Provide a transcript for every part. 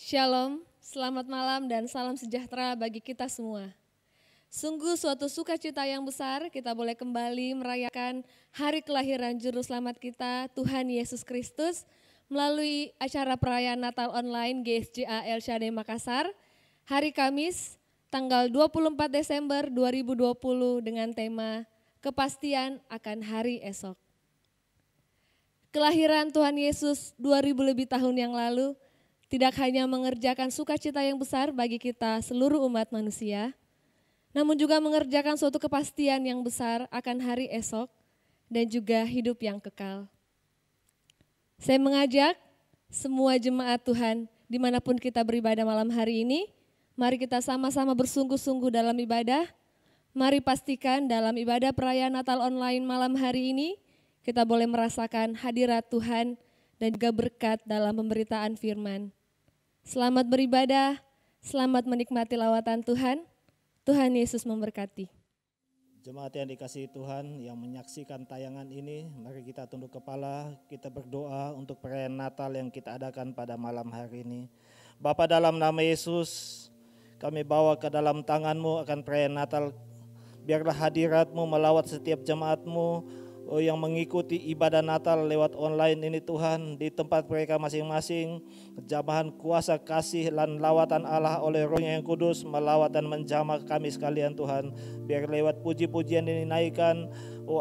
Shalom, selamat malam dan salam sejahtera bagi kita semua. Sungguh suatu sukacita yang besar kita boleh kembali merayakan hari kelahiran Juru Selamat kita, Tuhan Yesus Kristus, melalui acara perayaan Natal online GSJA El Shaddai Makassar, hari Kamis, tanggal 24 Desember 2020 dengan tema Kepastian akan Hari Esok. Kelahiran Tuhan Yesus 2000 lebih tahun yang lalu tidak hanya mengerjakan sukacita yang besar bagi kita seluruh umat manusia, namun juga mengerjakan suatu kepastian yang besar akan hari esok dan juga hidup yang kekal. Saya mengajak semua jemaat Tuhan dimanapun kita beribadah malam hari ini, mari kita sama-sama bersungguh-sungguh dalam ibadah. Mari pastikan dalam ibadah perayaan Natal online malam hari ini, kita boleh merasakan hadirat Tuhan dan juga berkat dalam pemberitaan firman. Selamat beribadah, selamat menikmati lawatan Tuhan. Tuhan Yesus memberkati. Jemaat yang dikasihi Tuhan yang menyaksikan tayangan ini, mari kita tunduk kepala, kita berdoa untuk perayaan Natal yang kita adakan pada malam hari ini. Bapa, dalam nama Yesus, kami bawa ke dalam tangan-Mu akan perayaan Natal. Biarlah hadirat-Mu melawat setiap jemaat-Mu yang mengikuti ibadah Natal lewat online ini Tuhan, di tempat mereka masing-masing. Jamahan kuasa kasih dan lawatan Allah oleh Roh-Nya yang kudus melawat dan menjamah kami sekalian Tuhan. Biar lewat puji-pujian ini naikkan,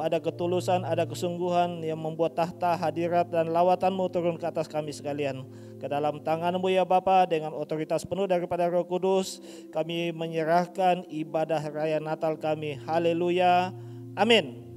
ada ketulusan, ada kesungguhan yang membuat tahta hadirat dan lawatan-Mu turun ke atas kami sekalian. Ke dalam tangan-Mu ya Bapa, dengan otoritas penuh daripada Roh Kudus, kami menyerahkan ibadah raya Natal kami. Haleluya, amin.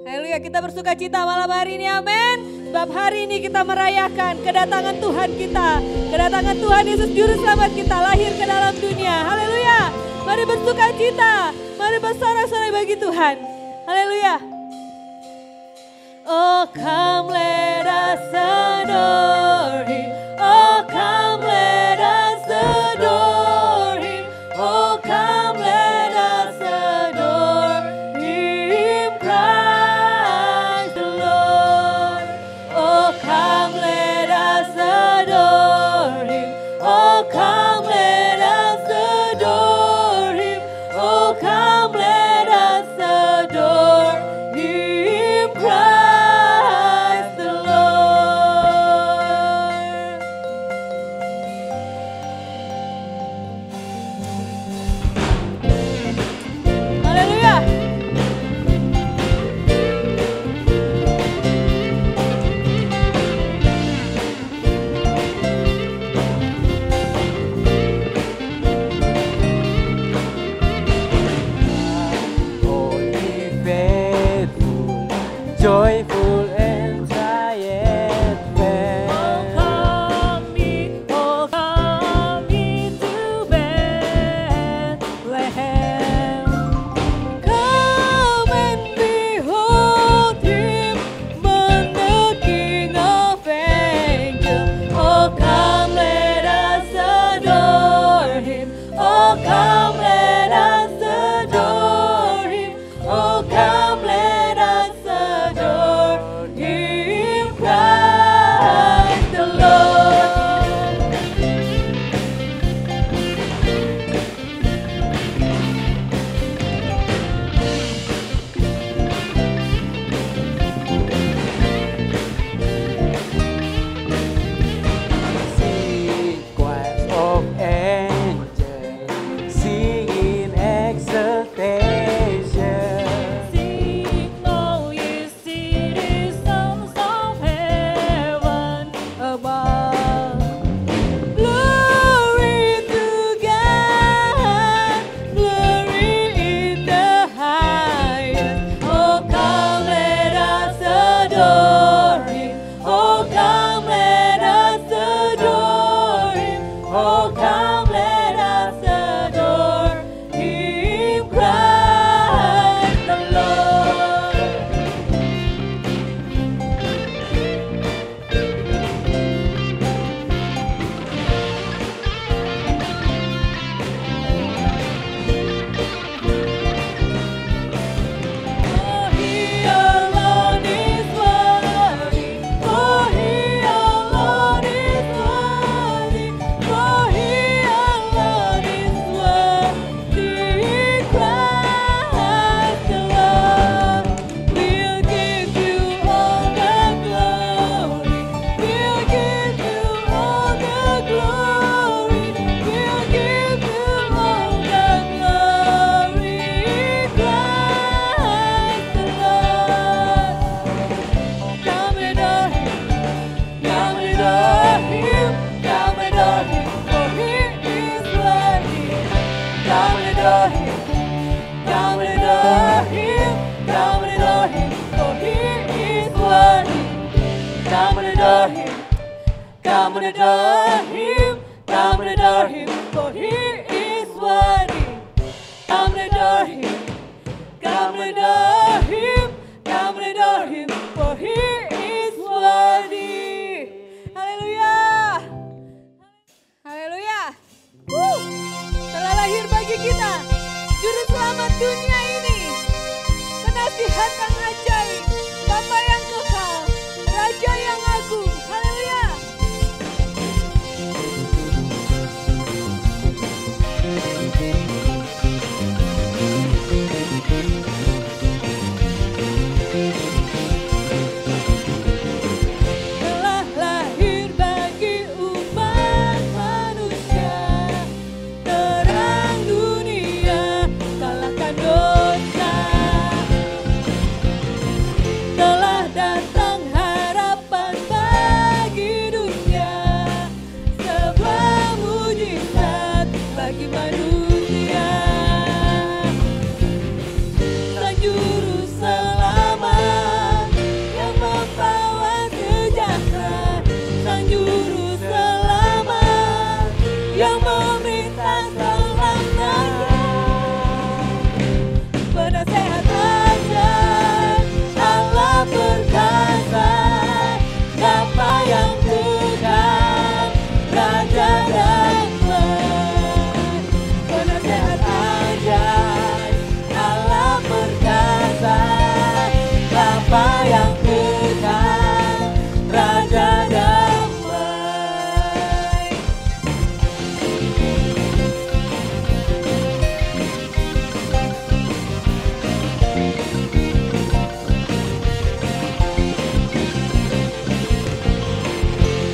Haleluya, kita bersuka cita malam hari ini, amin. Sebab hari ini kita merayakan kedatangan Tuhan kita. Kedatangan Tuhan Yesus Juru Selamat kita lahir ke dalam dunia. Haleluya. Mari bersuka cita. Mari bersorak-sorai bagi Tuhan. Haleluya. Oh, come let us adore Him. Oh, come let us adore Him. Oh, come let us adore Him, Christ the Lord. Oh, come let us adore Him. Oh, come let us adore Him. Oh, come let us adore Him, Christ the Lord. Haleluya. Holy, faithful, joyful and triumphant. Come into Bethlehem. Come and behold Him, born the King of angels. Oh, come let us adore Him. Oh, come let us adore Him. Oh, come let us adore Him, Christ the Lord. See choirs of angels singing exultation. Sing, oh ye citizens of heaven above. Glory to God, glory in the highest. Oh, come let us adore Him. Oh, come let us adore Him. Oh, come let us adore Him, Christ the Lord. For He alone is worthy. For He alone is worthy. For He alone is worthy. Christ the Lord. We'll give You all the glory. We'll give You all the glory. We'll give You all the glory. Christ the Lord. Come and adore Him. Come and adore Him. Come and adore Him. For He is worthy. Come and adore Him. Come and adore Him. Come and adore Him. For He is worthy. Come and adore Him. Come and adore Him. Come and adore Him. For He is worthy. Come and adore Him. Come and adore Him. Come and adore Him. For He is worthy. Haleluya. Haleluya. Telah lahir bagi kita Juru Selamat dunia ini. Penasihat yang ajaib, Bapa yang kekal, Raja yang agung. Haleluya. Telah lahir bagi umat manusia, terang dunia, kalahkan dosa.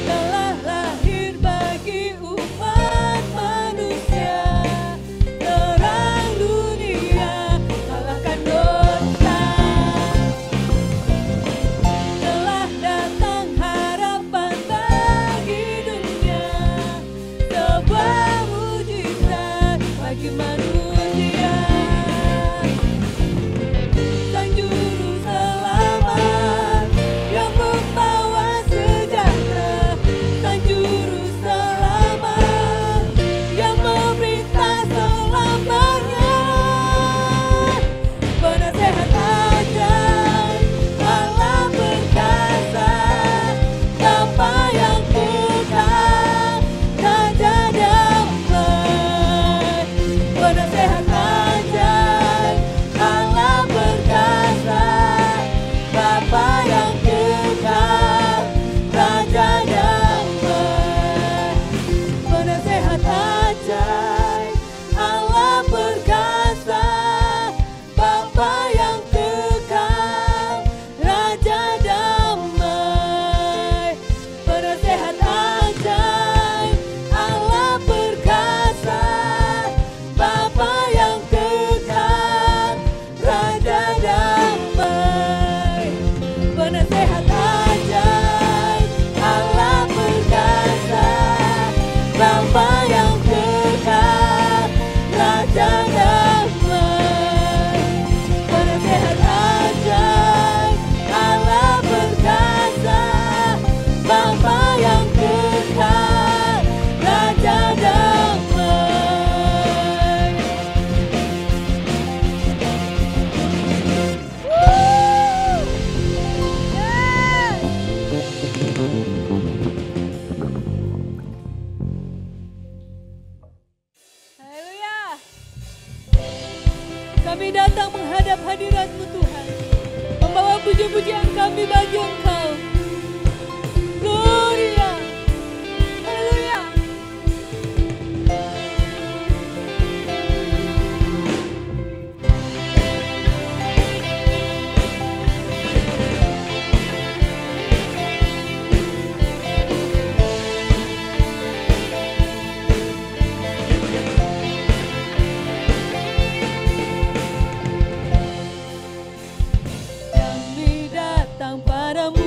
Telah lahir bagi umat manusia terang dunia, kalahkan dosa. Telah datang harapan bagi dunia, sebuah mujizat bagi manusia. Sang juru selamat yang membawa sejahtera, sang juru selamat yang memberita selamanya. Penasehat ajaib, Allah perkasa, Bapa yang kekal, Raja damai. Penasehat ajaib, Allah perkasa, Bapa yang kekal, Raja damai. Penasehat ajaib, Allah perkasa, Bapa yang kekal, Raja damai. Penasehat ajaib, Allah perkasa, Bapa yang kekal, Raja damai. Penasehat ajaib, Allah perkasa, Bapa yang kekal, Raja damai. Penasehat ajaib, Allah perkasa, Bapa yang kekal, Raja damai. Haleluya. Kami datang menghadap hadirat-Mu Tuhan, membawa puji-pujian kami bagi Engkau. Gloria. Haleluya. Kami datang padamu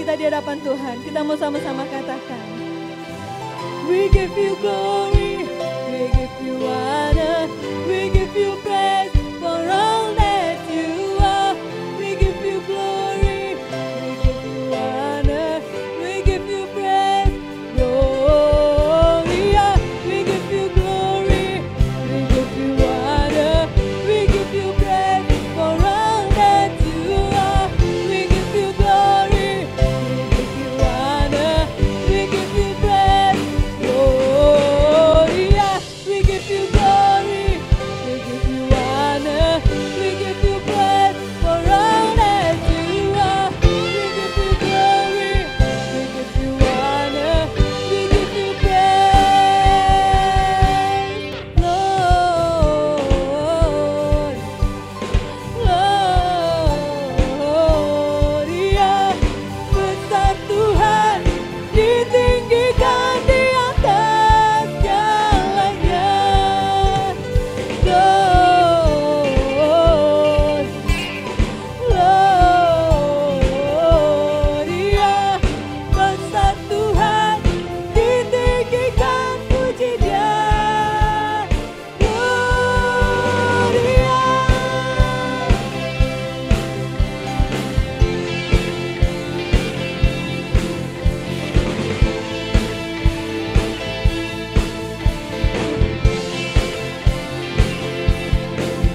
kita di hadapan Tuhan. Kita mau sama-sama katakan. We give you glory, we give you honor, we give you praise for all that you are. We give you glory, we give you honor, we give you praise, Gloria. We give you glory, we give you honor, we give you praise for all that you are. We give you glory, we give you honor, we give you praise, Gloria. We give you glory, we give you honor, we give you praise for all that you are. We give you glory, we give you honor, we give you praise, Lord, Gloria. Besar Tuhan, ditinggikan di atas segalanya. Lord, Gloria. Besar Tuhan, ditinggikan puji Dia. Gloria.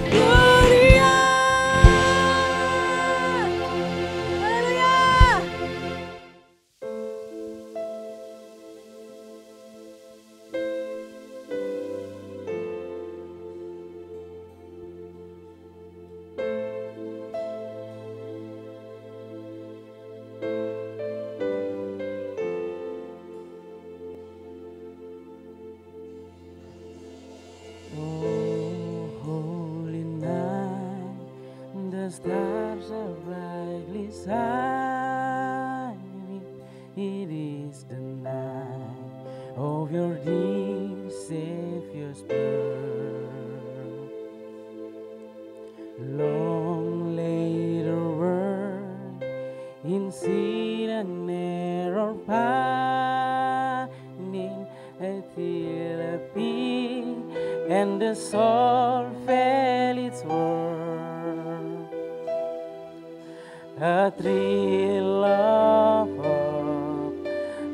Gloria. Haleluya. Oh, holy night, the stars are brightly shining. It is the night of your dear Savior's birth. Long later word in sin and error pining until a peace and the soul felt its worth. A thrill of hope,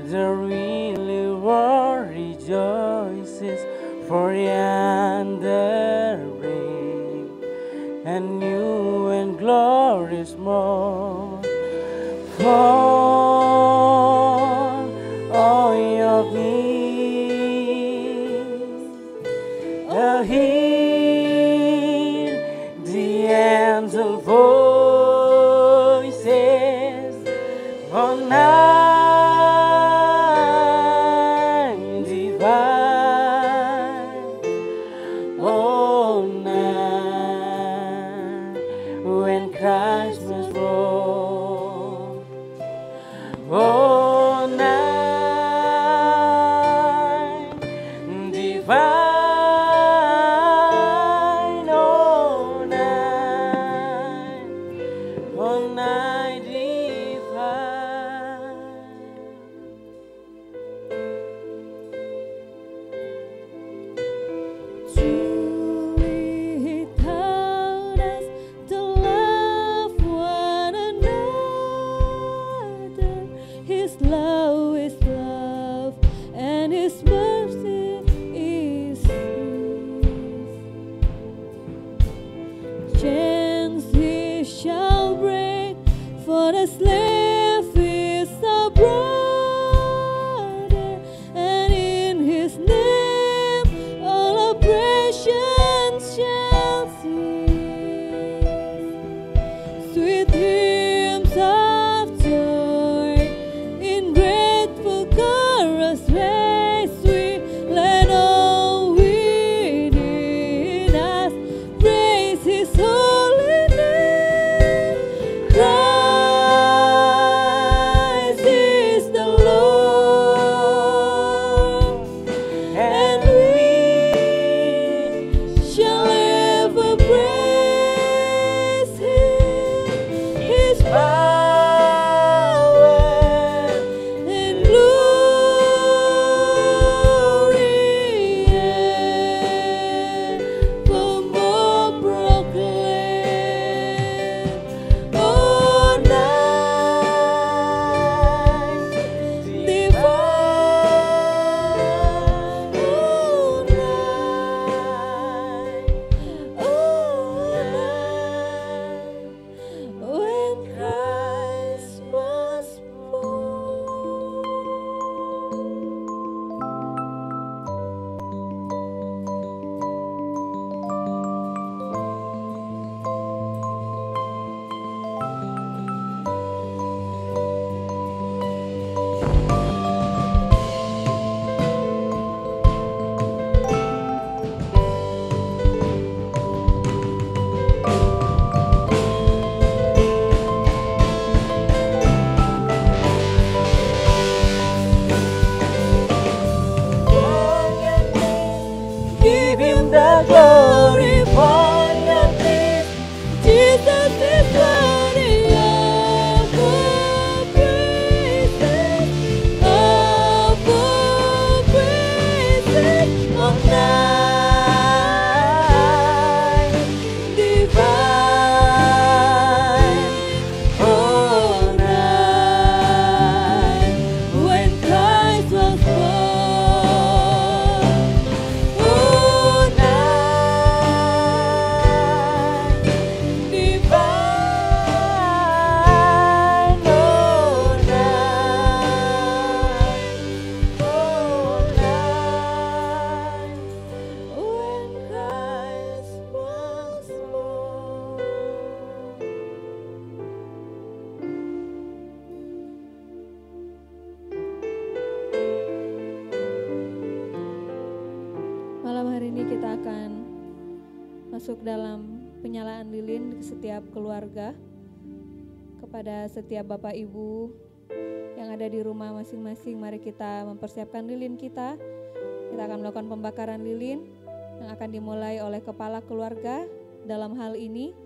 the really world rejoices, for yonder ring a new and glorious morn. Fall on your knees, hear the angel voices on night divine, on night when Christ was born, on night divine. Truly He taught us to love one another. His love is love, and His mercy is peace. Chains He shall break, for the slave is a brother, and in His name all oppression shall cease. Sweet hymns of joy in grateful chorus raise we, let all within us praise His holy name. Christ masuk dalam penyalaan lilin ke setiap keluarga, kepada setiap Bapak Ibu yang ada di rumah masing-masing. Mari kita mempersiapkan lilin kita. Kita akan melakukan pembakaran lilin yang akan dimulai oleh kepala keluarga. Dalam hal ini,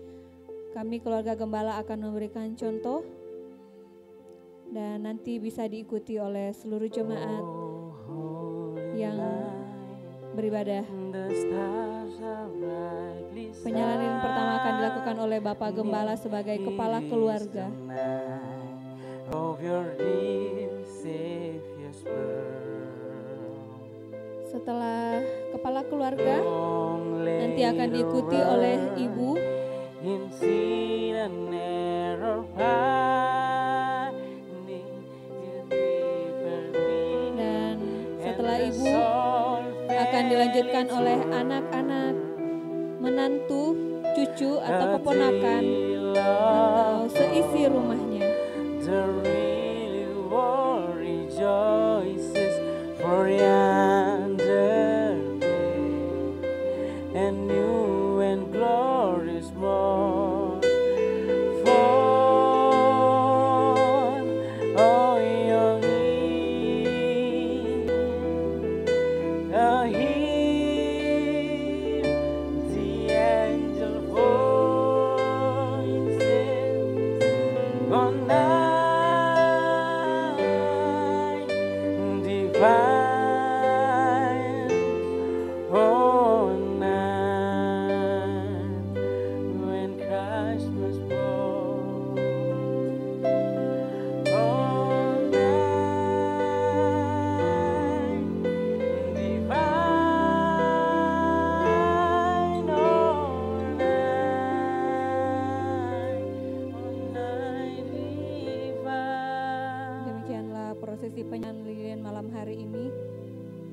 kami keluarga gembala akan memberikan contoh dan nanti bisa diikuti oleh seluruh jemaat yang beribadah. Penyalaan lilin pertama akan dilakukan oleh Bapak Gembala sebagai kepala keluarga. Setelah kepala keluarga, nanti akan diikuti oleh ibu. Dan setelah ibu akan dilanjutkan oleh anak-anak, menantu, cucu atau keponakan atau seisi rumahnya. The real world rejoices for yonder day, and new and glorious morn. For oh, young hear the angel voices on night divine, oh night when Christ was born, oh night divine, oh night divine. Demikianlah prosesi penyalaan lilin malam hari ini.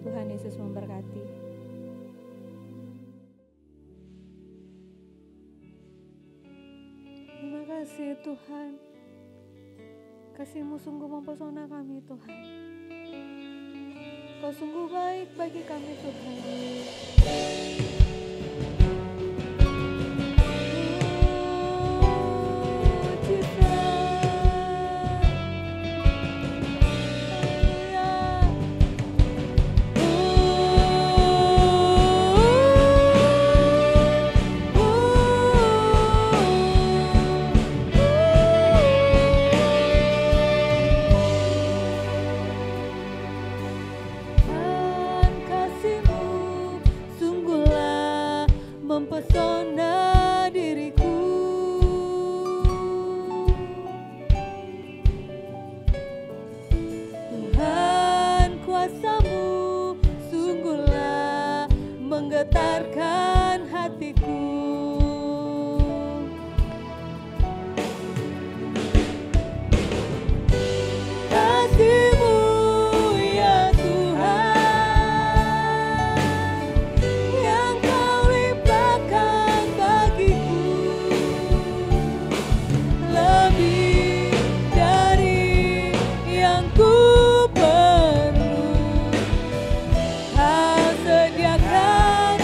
Tuhan Yesus memberkati. Terima kasih Tuhan. Kasih-Mu sungguh mempesona kami Tuhan. Kau sungguh baik bagi kami Tuhan. Mempesona diriku. Tuhan, kuasa-Mu sungguhlah menggetarkan hatiku. Kasih-Mu ya Tuhan, yang Kau limpahkan bagiku, lebih dari yang ku perlu. Kau sediakan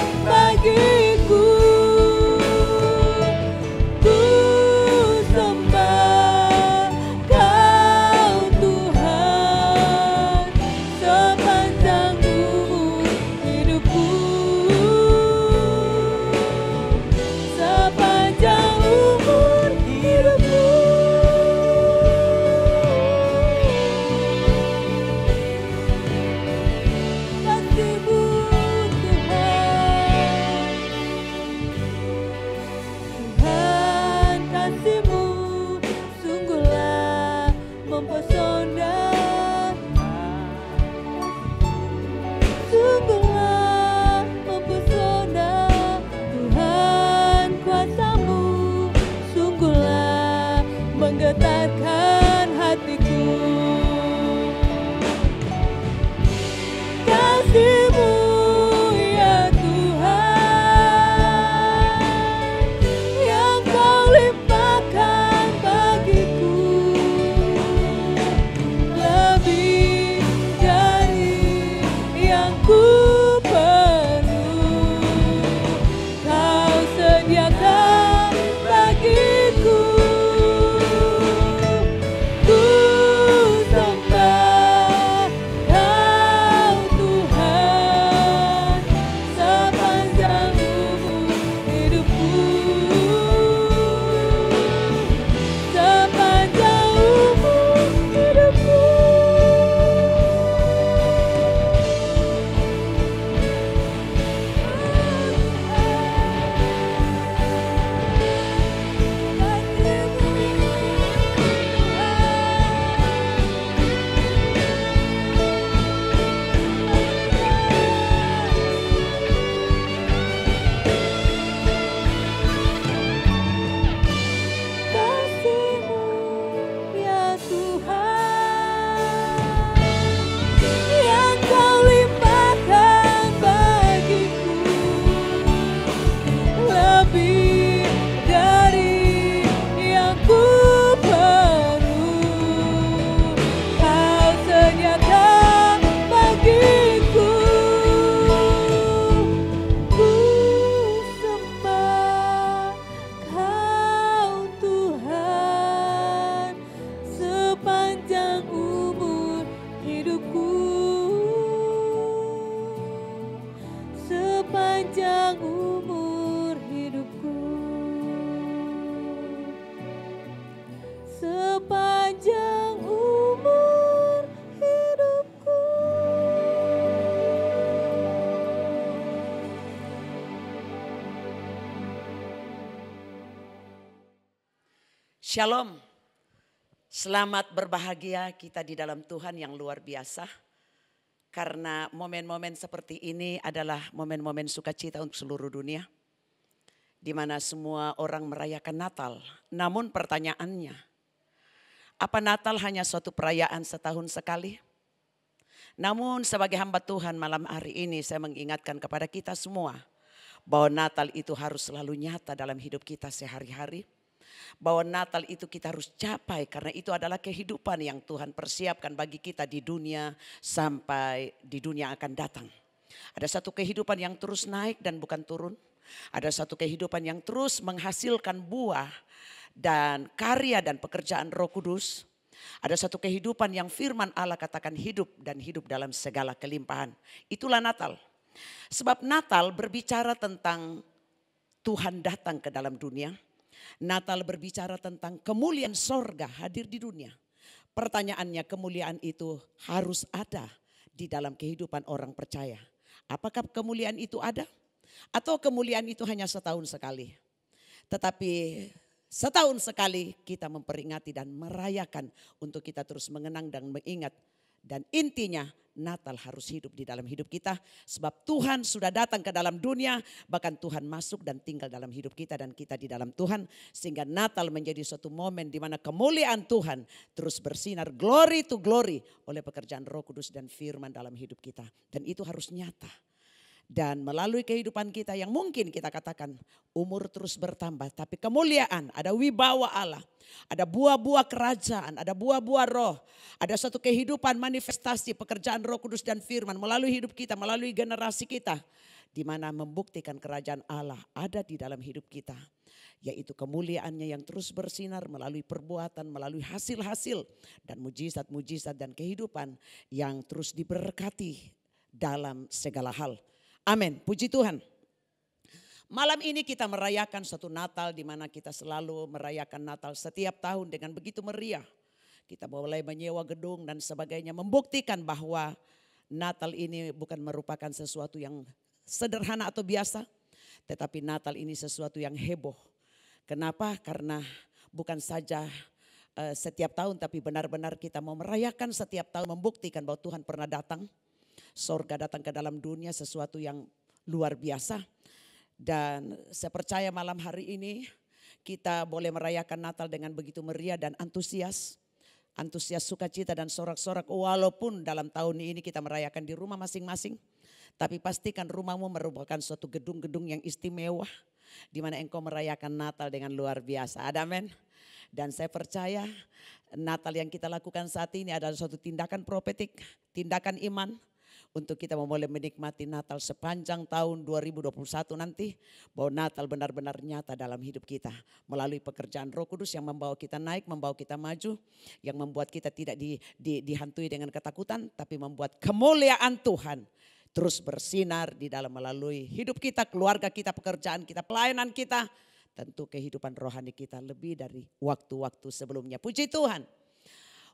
Shalom, selamat berbahagia kita di dalam Tuhan yang luar biasa. Karena momen-momen seperti ini adalah momen-momen sukacita untuk seluruh dunia. Di mana semua orang merayakan Natal. Namun pertanyaannya, apa Natal hanya suatu perayaan setahun sekali? Namun sebagai hamba Tuhan malam hari ini saya mengingatkan kepada kita semua bahwa Natal itu harus selalu nyata dalam hidup kita sehari-hari. Bahwa Natal itu kita harus capai karena itu adalah kehidupan yang Tuhan persiapkan bagi kita di dunia sampai di dunia akan datang. Ada satu kehidupan yang terus naik dan bukan turun. Ada satu kehidupan yang terus menghasilkan buah dan karya dan pekerjaan Roh Kudus. Ada satu kehidupan yang firman Allah katakan hidup dan hidup dalam segala kelimpahan. Itulah Natal. Sebab Natal berbicara tentang Tuhan datang ke dalam dunia. Natal berbicara tentang kemuliaan sorga hadir di dunia. Pertanyaannya, kemuliaan itu harus ada di dalam kehidupan orang percaya. Apakah kemuliaan itu ada? Atau kemuliaan itu hanya setahun sekali? Tetapi setahun sekali kita memperingati dan merayakan untuk kita terus mengenang dan mengingat. Dan intinya Natal harus hidup di dalam hidup kita. Sebab Tuhan sudah datang ke dalam dunia. Bahkan Tuhan masuk dan tinggal dalam hidup kita dan kita di dalam Tuhan. Sehingga Natal menjadi suatu momen di mana kemuliaan Tuhan terus bersinar glory to glory oleh pekerjaan Roh Kudus dan firman dalam hidup kita. Dan itu harus nyata. Dan melalui kehidupan kita yang mungkin kita katakan umur terus bertambah. Tapi kemuliaan, ada wibawa Allah. Ada buah-buah kerajaan, ada buah-buah roh. Ada satu kehidupan manifestasi pekerjaan Roh Kudus dan firman melalui hidup kita, melalui generasi kita. Di mana membuktikan kerajaan Allah ada di dalam hidup kita. Yaitu kemuliaannya yang terus bersinar melalui perbuatan, melalui hasil-hasil. Dan mujizat-mujizat dan kehidupan yang terus diberkati dalam segala hal. Amin, puji Tuhan. Malam ini kita merayakan suatu Natal di mana kita selalu merayakan Natal setiap tahun dengan begitu meriah. Kita mulai menyewa gedung dan sebagainya membuktikan bahwa Natal ini bukan merupakan sesuatu yang sederhana atau biasa. Tetapi Natal ini sesuatu yang heboh. Kenapa? Karena bukan saja setiap tahun tapi benar-benar kita mau merayakan setiap tahun membuktikan bahwa Tuhan pernah datang. Sorga datang ke dalam dunia sesuatu yang luar biasa. Dan saya percaya malam hari ini kita boleh merayakan Natal dengan begitu meriah dan antusias. Antusias, sukacita dan sorak-sorak walaupun dalam tahun ini kita merayakan di rumah masing-masing. Tapi pastikan rumahmu merupakan suatu gedung-gedung yang istimewa. Di mana engkau merayakan Natal dengan luar biasa. Ada amin. Dan saya percaya Natal yang kita lakukan saat ini adalah suatu tindakan profetik, tindakan iman. Untuk kita boleh menikmati Natal sepanjang tahun 2021 nanti. Bahwa Natal benar-benar nyata dalam hidup kita. Melalui pekerjaan Roh Kudus yang membawa kita naik, membawa kita maju. Yang membuat kita tidak dihantui dengan ketakutan. Tapi membuat kemuliaan Tuhan terus bersinar di dalam melalui hidup kita, keluarga kita, pekerjaan kita, pelayanan kita. Tentu kehidupan rohani kita lebih dari waktu-waktu sebelumnya. Puji Tuhan.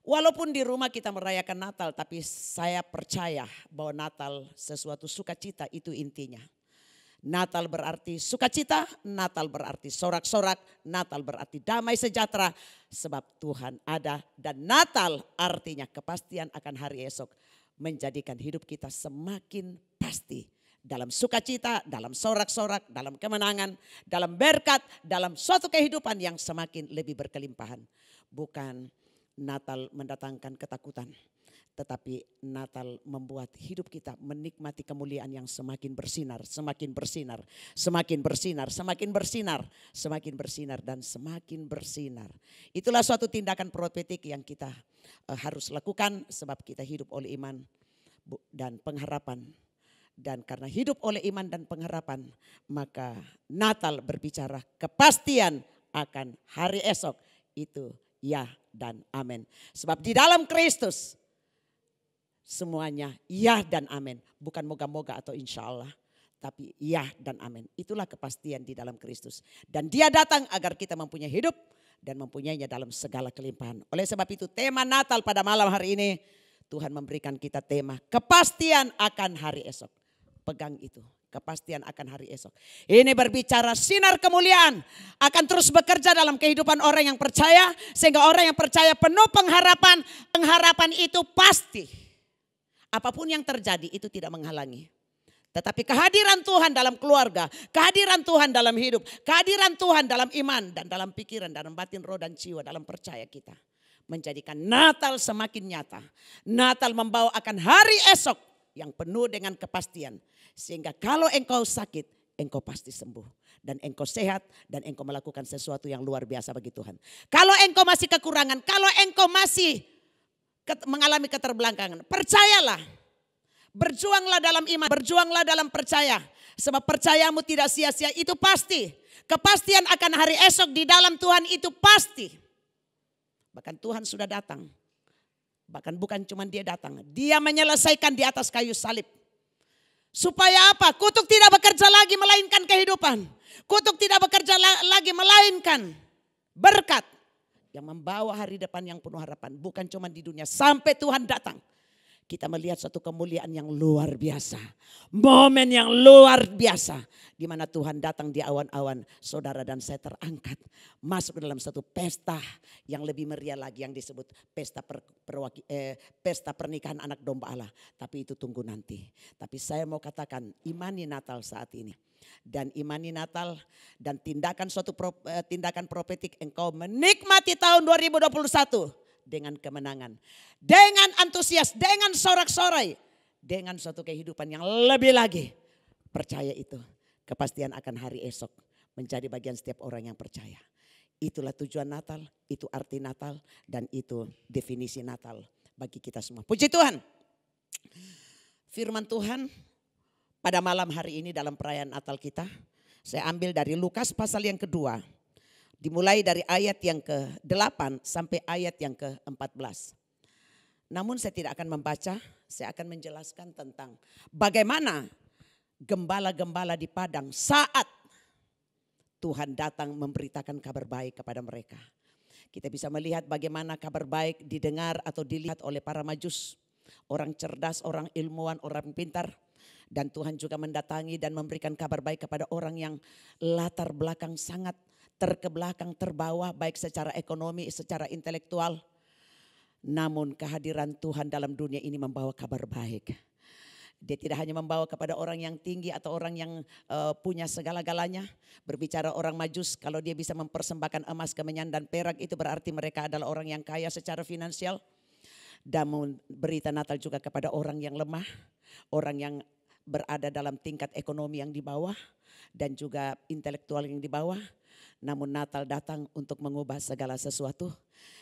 Walaupun di rumah kita merayakan Natal, tapi saya percaya bahwa Natal sesuatu sukacita itu intinya. Natal berarti sukacita, Natal berarti sorak-sorak, Natal berarti damai sejahtera. Sebab Tuhan ada dan Natal artinya kepastian akan hari esok. Menjadikan hidup kita semakin pasti. Dalam sukacita, dalam sorak-sorak, dalam kemenangan, dalam berkat, dalam suatu kehidupan yang semakin lebih berkelimpahan. Bukan Natal mendatangkan ketakutan, tetapi Natal membuat hidup kita menikmati kemuliaan yang semakin bersinar, semakin bersinar, semakin bersinar, semakin bersinar, semakin bersinar dan semakin bersinar. Itulah suatu tindakan profetik yang kita harus lakukan sebab kita hidup oleh iman dan pengharapan. Dan karena hidup oleh iman dan pengharapan, maka Natal berbicara kepastian akan hari esok. Itu ya dan amin. Sebab di dalam Kristus semuanya ya dan amin. Bukan moga-moga atau insya Allah. Tapi ya dan amin. Itulah kepastian di dalam Kristus. Dan dia datang agar kita mempunyai hidup dan mempunyainya dalam segala kelimpahan. Oleh sebab itu tema Natal pada malam hari ini Tuhan memberikan kita tema kepastian akan hari esok. pegang itu. Kepastian akan hari esok. Ini berbicara sinar kemuliaan akan terus bekerja dalam kehidupan orang yang percaya. Sehingga orang yang percaya penuh pengharapan. Pengharapan itu pasti. Apapun yang terjadi itu tidak menghalangi. Tetapi kehadiran Tuhan dalam keluarga, kehadiran Tuhan dalam hidup, kehadiran Tuhan dalam iman dan dalam pikiran, dalam batin, roh dan jiwa, dalam percaya kita. Menjadikan Natal semakin nyata. Natal membawa akan hari esok yang penuh dengan kepastian. Sehingga kalau engkau sakit, engkau pasti sembuh. Dan engkau sehat dan engkau melakukan sesuatu yang luar biasa bagi Tuhan. Kalau engkau masih kekurangan, kalau engkau masih mengalami keterbelakangan, percayalah. Berjuanglah dalam iman, berjuanglah dalam percaya. Sebab percayamu tidak sia-sia, itu pasti. Kepastian akan hari esok di dalam Tuhan itu pasti. Bahkan Tuhan sudah datang. Bahkan bukan cuma dia datang, dia menyelesaikan di atas kayu salib. Supaya apa? Kutuk tidak bekerja lagi melainkan kehidupan. Kutuk tidak bekerja lagi melainkan berkat. Yang membawa hari depan yang penuh harapan. Bukan cuma di dunia, sampai Tuhan datang. Kita melihat suatu kemuliaan yang luar biasa. Momen yang luar biasa. Di mana Tuhan datang di awan-awan. Saudara dan saya terangkat. Masuk ke dalam satu pesta yang lebih meriah lagi. Yang disebut pesta pernikahan anak domba Allah. Tapi itu tunggu nanti. Tapi saya mau katakan imani Natal saat ini. Dan imani Natal dan tindakan profetik engkau menikmati tahun 2021. Dengan kemenangan, dengan antusias, dengan sorak-sorai, dengan suatu kehidupan yang lebih lagi. Percaya itu, kepastian akan hari esok menjadi bagian setiap orang yang percaya. Itulah tujuan Natal, itu arti Natal, dan itu definisi Natal bagi kita semua. Puji Tuhan. Firman Tuhan pada malam hari ini dalam perayaan Natal kita, saya ambil dari Lukas pasal yang kedua. Dimulai dari ayat yang ke-8 sampai ayat yang ke-14. Namun saya tidak akan membaca, saya akan menjelaskan tentang bagaimana gembala-gembala di padang saat Tuhan datang memberitakan kabar baik kepada mereka. Kita bisa melihat bagaimana kabar baik didengar atau dilihat oleh para majus. Orang cerdas, orang ilmuwan, orang pintar. Dan Tuhan juga mendatangi dan memberikan kabar baik kepada orang yang latar belakang sangat terkebelakang, terbawa baik secara ekonomi, secara intelektual. Namun kehadiran Tuhan dalam dunia ini membawa kabar baik. Dia tidak hanya membawa kepada orang yang tinggi atau orang yang punya segala-galanya. Berbicara orang majus, kalau dia bisa mempersembahkan emas, kemenyan dan perak, itu berarti mereka adalah orang yang kaya secara finansial. Dan berita Natal juga kepada orang yang lemah, orang yang berada dalam tingkat ekonomi yang di bawah dan juga intelektual yang di bawah. Namun Natal datang untuk mengubah segala sesuatu.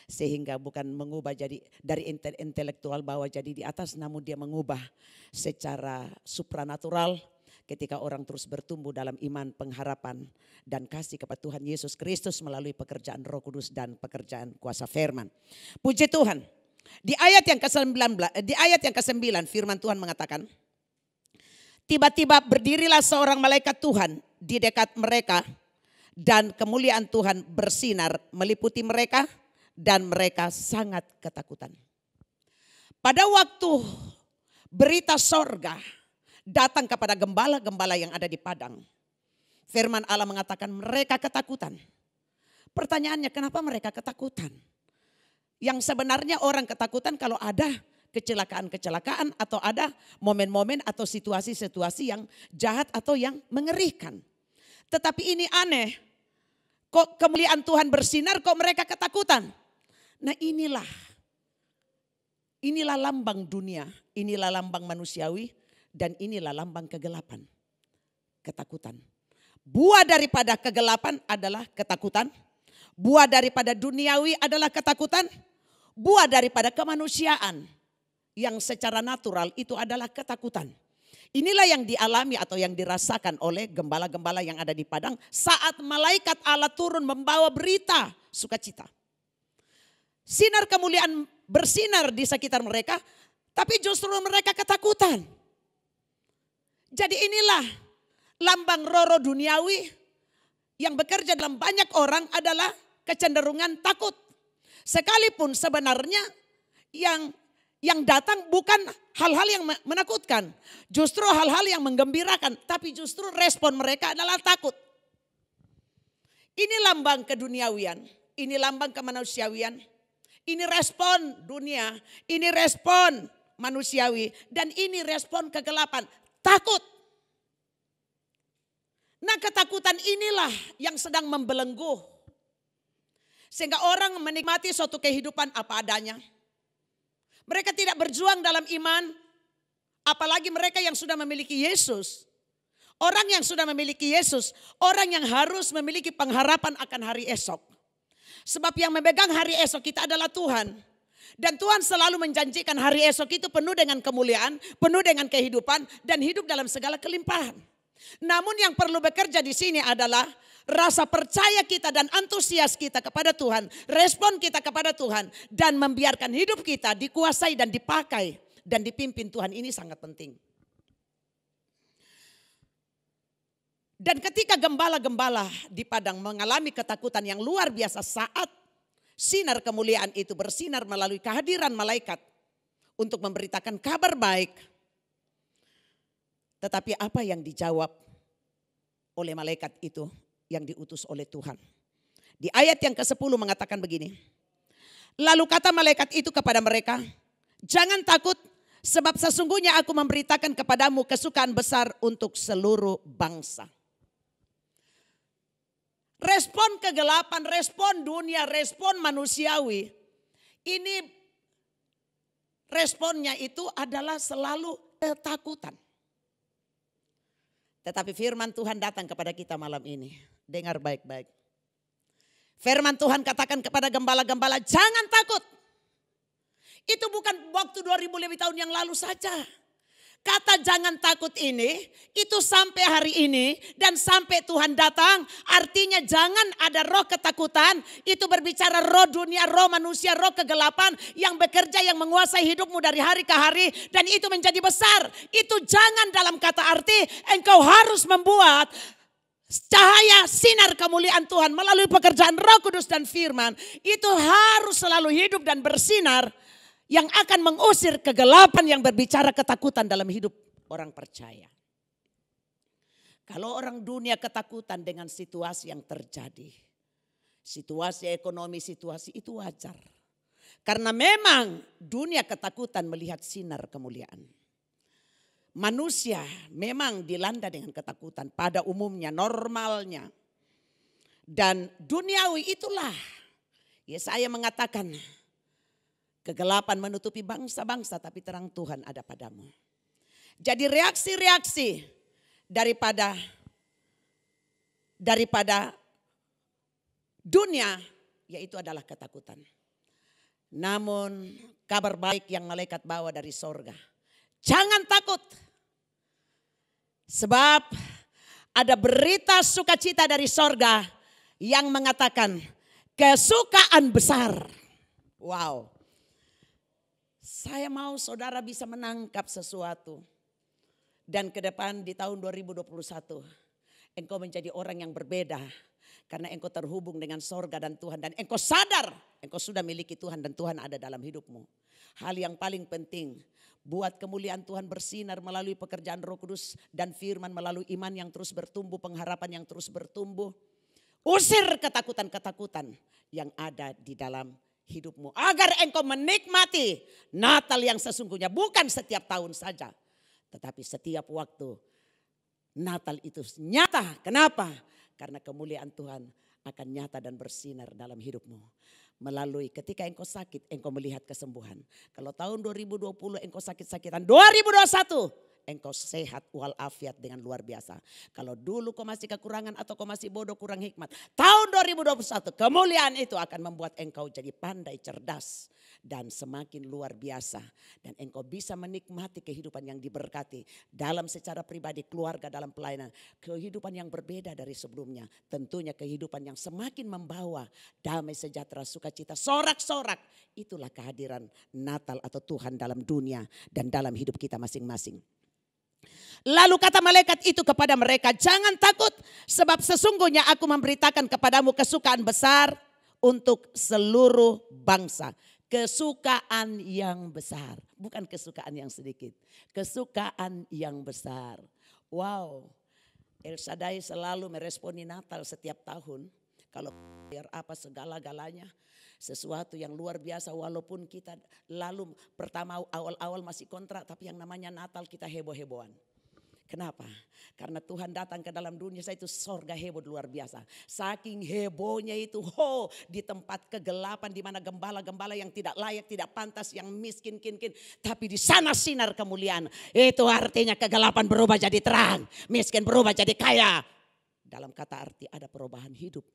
Sehingga bukan mengubah jadi dari intelektual bawah jadi di atas. Namun dia mengubah secara supranatural. Ketika orang terus bertumbuh dalam iman, pengharapan dan kasih kepada Tuhan Yesus Kristus melalui pekerjaan Roh Kudus dan pekerjaan kuasa firman. Puji Tuhan. Di ayat yang ke-9 firman Tuhan mengatakan, tiba-tiba berdirilah seorang malaikat Tuhan di dekat mereka. Dan kemuliaan Tuhan bersinar meliputi mereka dan mereka sangat ketakutan. Pada waktu berita sorga datang kepada gembala-gembala yang ada di padang. Firman Allah mengatakan mereka ketakutan. Pertanyaannya kenapa mereka ketakutan? Yang sebenarnya orang ketakutan kalau ada kecelakaan-kecelakaan atau ada momen-momen atau situasi-situasi yang jahat atau yang mengerikan. Tetapi ini aneh. Kok kemuliaan Tuhan bersinar, kok mereka ketakutan? Nah inilah lambang dunia, inilah lambang manusiawi, dan inilah lambang kegelapan. Ketakutan. Buah daripada kegelapan adalah ketakutan. Buah daripada duniawi adalah ketakutan. Buah daripada kemanusiaan yang secara natural itu adalah ketakutan. Inilah yang dialami atau yang dirasakan oleh gembala-gembala yang ada di padang saat malaikat Allah turun membawa berita sukacita. Sinar kemuliaan bersinar di sekitar mereka, tapi justru mereka ketakutan. Jadi inilah lambang roh duniawi yang bekerja dalam banyak orang adalah kecenderungan takut. Sekalipun sebenarnya yang yang datang bukan hal-hal yang menakutkan. Justru hal-hal yang menggembirakan. Tapi justru respon mereka adalah takut. Ini lambang keduniawian. Ini lambang kemanusiawian. Ini respon dunia. Ini respon manusiawi. Dan ini respon kegelapan. Takut. Nah, ketakutan inilah yang sedang membelenggu. Sehingga orang menikmati suatu kehidupan apa adanya. Mereka tidak berjuang dalam iman. Apalagi mereka yang sudah memiliki Yesus. Orang yang sudah memiliki Yesus, orang yang harus memiliki pengharapan akan hari esok. Sebab yang memegang hari esok kita adalah Tuhan. Dan Tuhan selalu menjanjikan hari esok itu penuh dengan kemuliaan, penuh dengan kehidupan, dan hidup dalam segala kelimpahan. Namun yang perlu bekerja di sini adalah rasa percaya kita dan antusias kita kepada Tuhan, respon kita kepada Tuhan, dan membiarkan hidup kita dikuasai dan dipakai dan dipimpin Tuhan. Ini sangat penting. Dan ketika gembala-gembala di padang mengalami ketakutan yang luar biasa saat sinar kemuliaan itu bersinar melalui kehadiran malaikat untuk memberitakan kabar baik. Tetapi apa yang dijawab oleh malaikat itu yang diutus oleh Tuhan? Di ayat yang ke-10 mengatakan begini. Lalu kata malaikat itu kepada mereka, jangan takut sebab sesungguhnya aku memberitakan kepadamu kesukaan besar untuk seluruh bangsa. Respon kegelapan, respon dunia, respon manusiawi. Ini responnya itu adalah selalu ketakutan. Tetapi firman Tuhan datang kepada kita malam ini. Dengar baik-baik. Firman Tuhan katakan kepada gembala-gembala, jangan takut. Itu bukan waktu 2000 lebih tahun yang lalu saja. Kata jangan takut ini, itu sampai hari ini dan sampai Tuhan datang. Artinya jangan ada roh ketakutan. Itu berbicara roh dunia, roh manusia, roh kegelapan yang bekerja, yang menguasai hidupmu dari hari ke hari. Dan itu menjadi besar. Itu jangan dalam kata arti engkau harus membuat cahaya sinar kemuliaan Tuhan melalui pekerjaan Roh Kudus dan firman. Itu harus selalu hidup dan bersinar. Yang akan mengusir kegelapan yang berbicara ketakutan dalam hidup orang percaya. Kalau orang dunia ketakutan dengan situasi yang terjadi. Situasi ekonomi, situasi itu wajar. Karena memang dunia ketakutan melihat sinar kemuliaan. Manusia memang dilanda dengan ketakutan pada umumnya, normalnya. Dan duniawi itulah Yesaya mengatakan, kegelapan menutupi bangsa-bangsa tapi terang Tuhan ada padamu. Jadi reaksi-reaksi daripada dunia yaitu adalah ketakutan. Namun kabar baik yang malaikat bawa dari sorga. Jangan takut. Sebab ada berita sukacita dari sorga yang mengatakan kesukaan besar. Wow. Saya mau saudara bisa menangkap sesuatu. Dan ke depan di tahun 2021 engkau menjadi orang yang berbeda. Karena engkau terhubung dengan sorga dan Tuhan. Dan engkau sadar engkau sudah miliki Tuhan dan Tuhan ada dalam hidupmu. Hal yang paling penting, buat kemuliaan Tuhan bersinar melalui pekerjaan Roh Kudus dan firman, melalui iman yang terus bertumbuh, pengharapan yang terus bertumbuh. Usir ketakutan-ketakutan yang ada di dalam hidupmu. Agar engkau menikmati Natal yang sesungguhnya. Bukan setiap tahun saja. Tetapi setiap waktu Natal itu nyata. Kenapa? Karena kemuliaan Tuhan akan nyata dan bersinar dalam hidupmu. Melalui ketika engkau sakit, engkau melihat kesembuhan. Kalau tahun 2020 engkau sakit-sakitan, 2021 engkau sehat walafiat dengan luar biasa. Kalau dulu kau masih kekurangan atau kau masih bodoh kurang hikmat. Tahun 2021 kemuliaan itu akan membuat engkau jadi pandai, cerdas dan semakin luar biasa. Dan engkau bisa menikmati kehidupan yang diberkati dalam secara pribadi, keluarga, dalam pelayanan. Kehidupan yang berbeda dari sebelumnya. Tentunya kehidupan yang semakin membawa damai, sejahtera, sukacita, sorak-sorak. Itulah kehadiran Natal atau Tuhan dalam dunia dan dalam hidup kita masing-masing. Lalu kata malaikat itu kepada mereka, jangan takut sebab sesungguhnya aku memberitakan kepadamu kesukaan besar untuk seluruh bangsa. Kesukaan yang besar, bukan kesukaan yang sedikit. Kesukaan yang besar. Wow, El Shaddai selalu meresponi Natal setiap tahun. Kalau biar apa segala-galanya, sesuatu yang luar biasa walaupun kita lalu pertama awal-awal masih kontra, tapi yang namanya Natal kita heboh-hebohan. Kenapa? Karena Tuhan datang ke dalam dunia saya itu sorga heboh luar biasa. Saking hebohnya itu di tempat kegelapan di mana gembala-gembala yang tidak layak, tidak pantas, yang miskin, tapi di sana sinar kemuliaan. Itu artinya kegelapan berubah jadi terang, miskin berubah jadi kaya. Dalam kata arti ada perubahan hidup.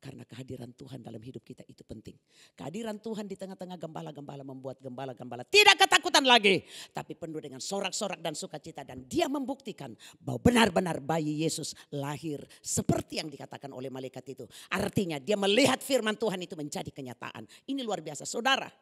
Karena kehadiran Tuhan dalam hidup kita itu penting. Kehadiran Tuhan di tengah-tengah gembala-gembala membuat gembala-gembala tidak ketakutan lagi. Tapi penuh dengan sorak-sorak dan sukacita. Dan dia membuktikan bahwa benar-benar bayi Yesus lahir seperti yang dikatakan oleh malaikat itu. Artinya dia melihat firman Tuhan itu menjadi kenyataan. Ini luar biasa. Saudara,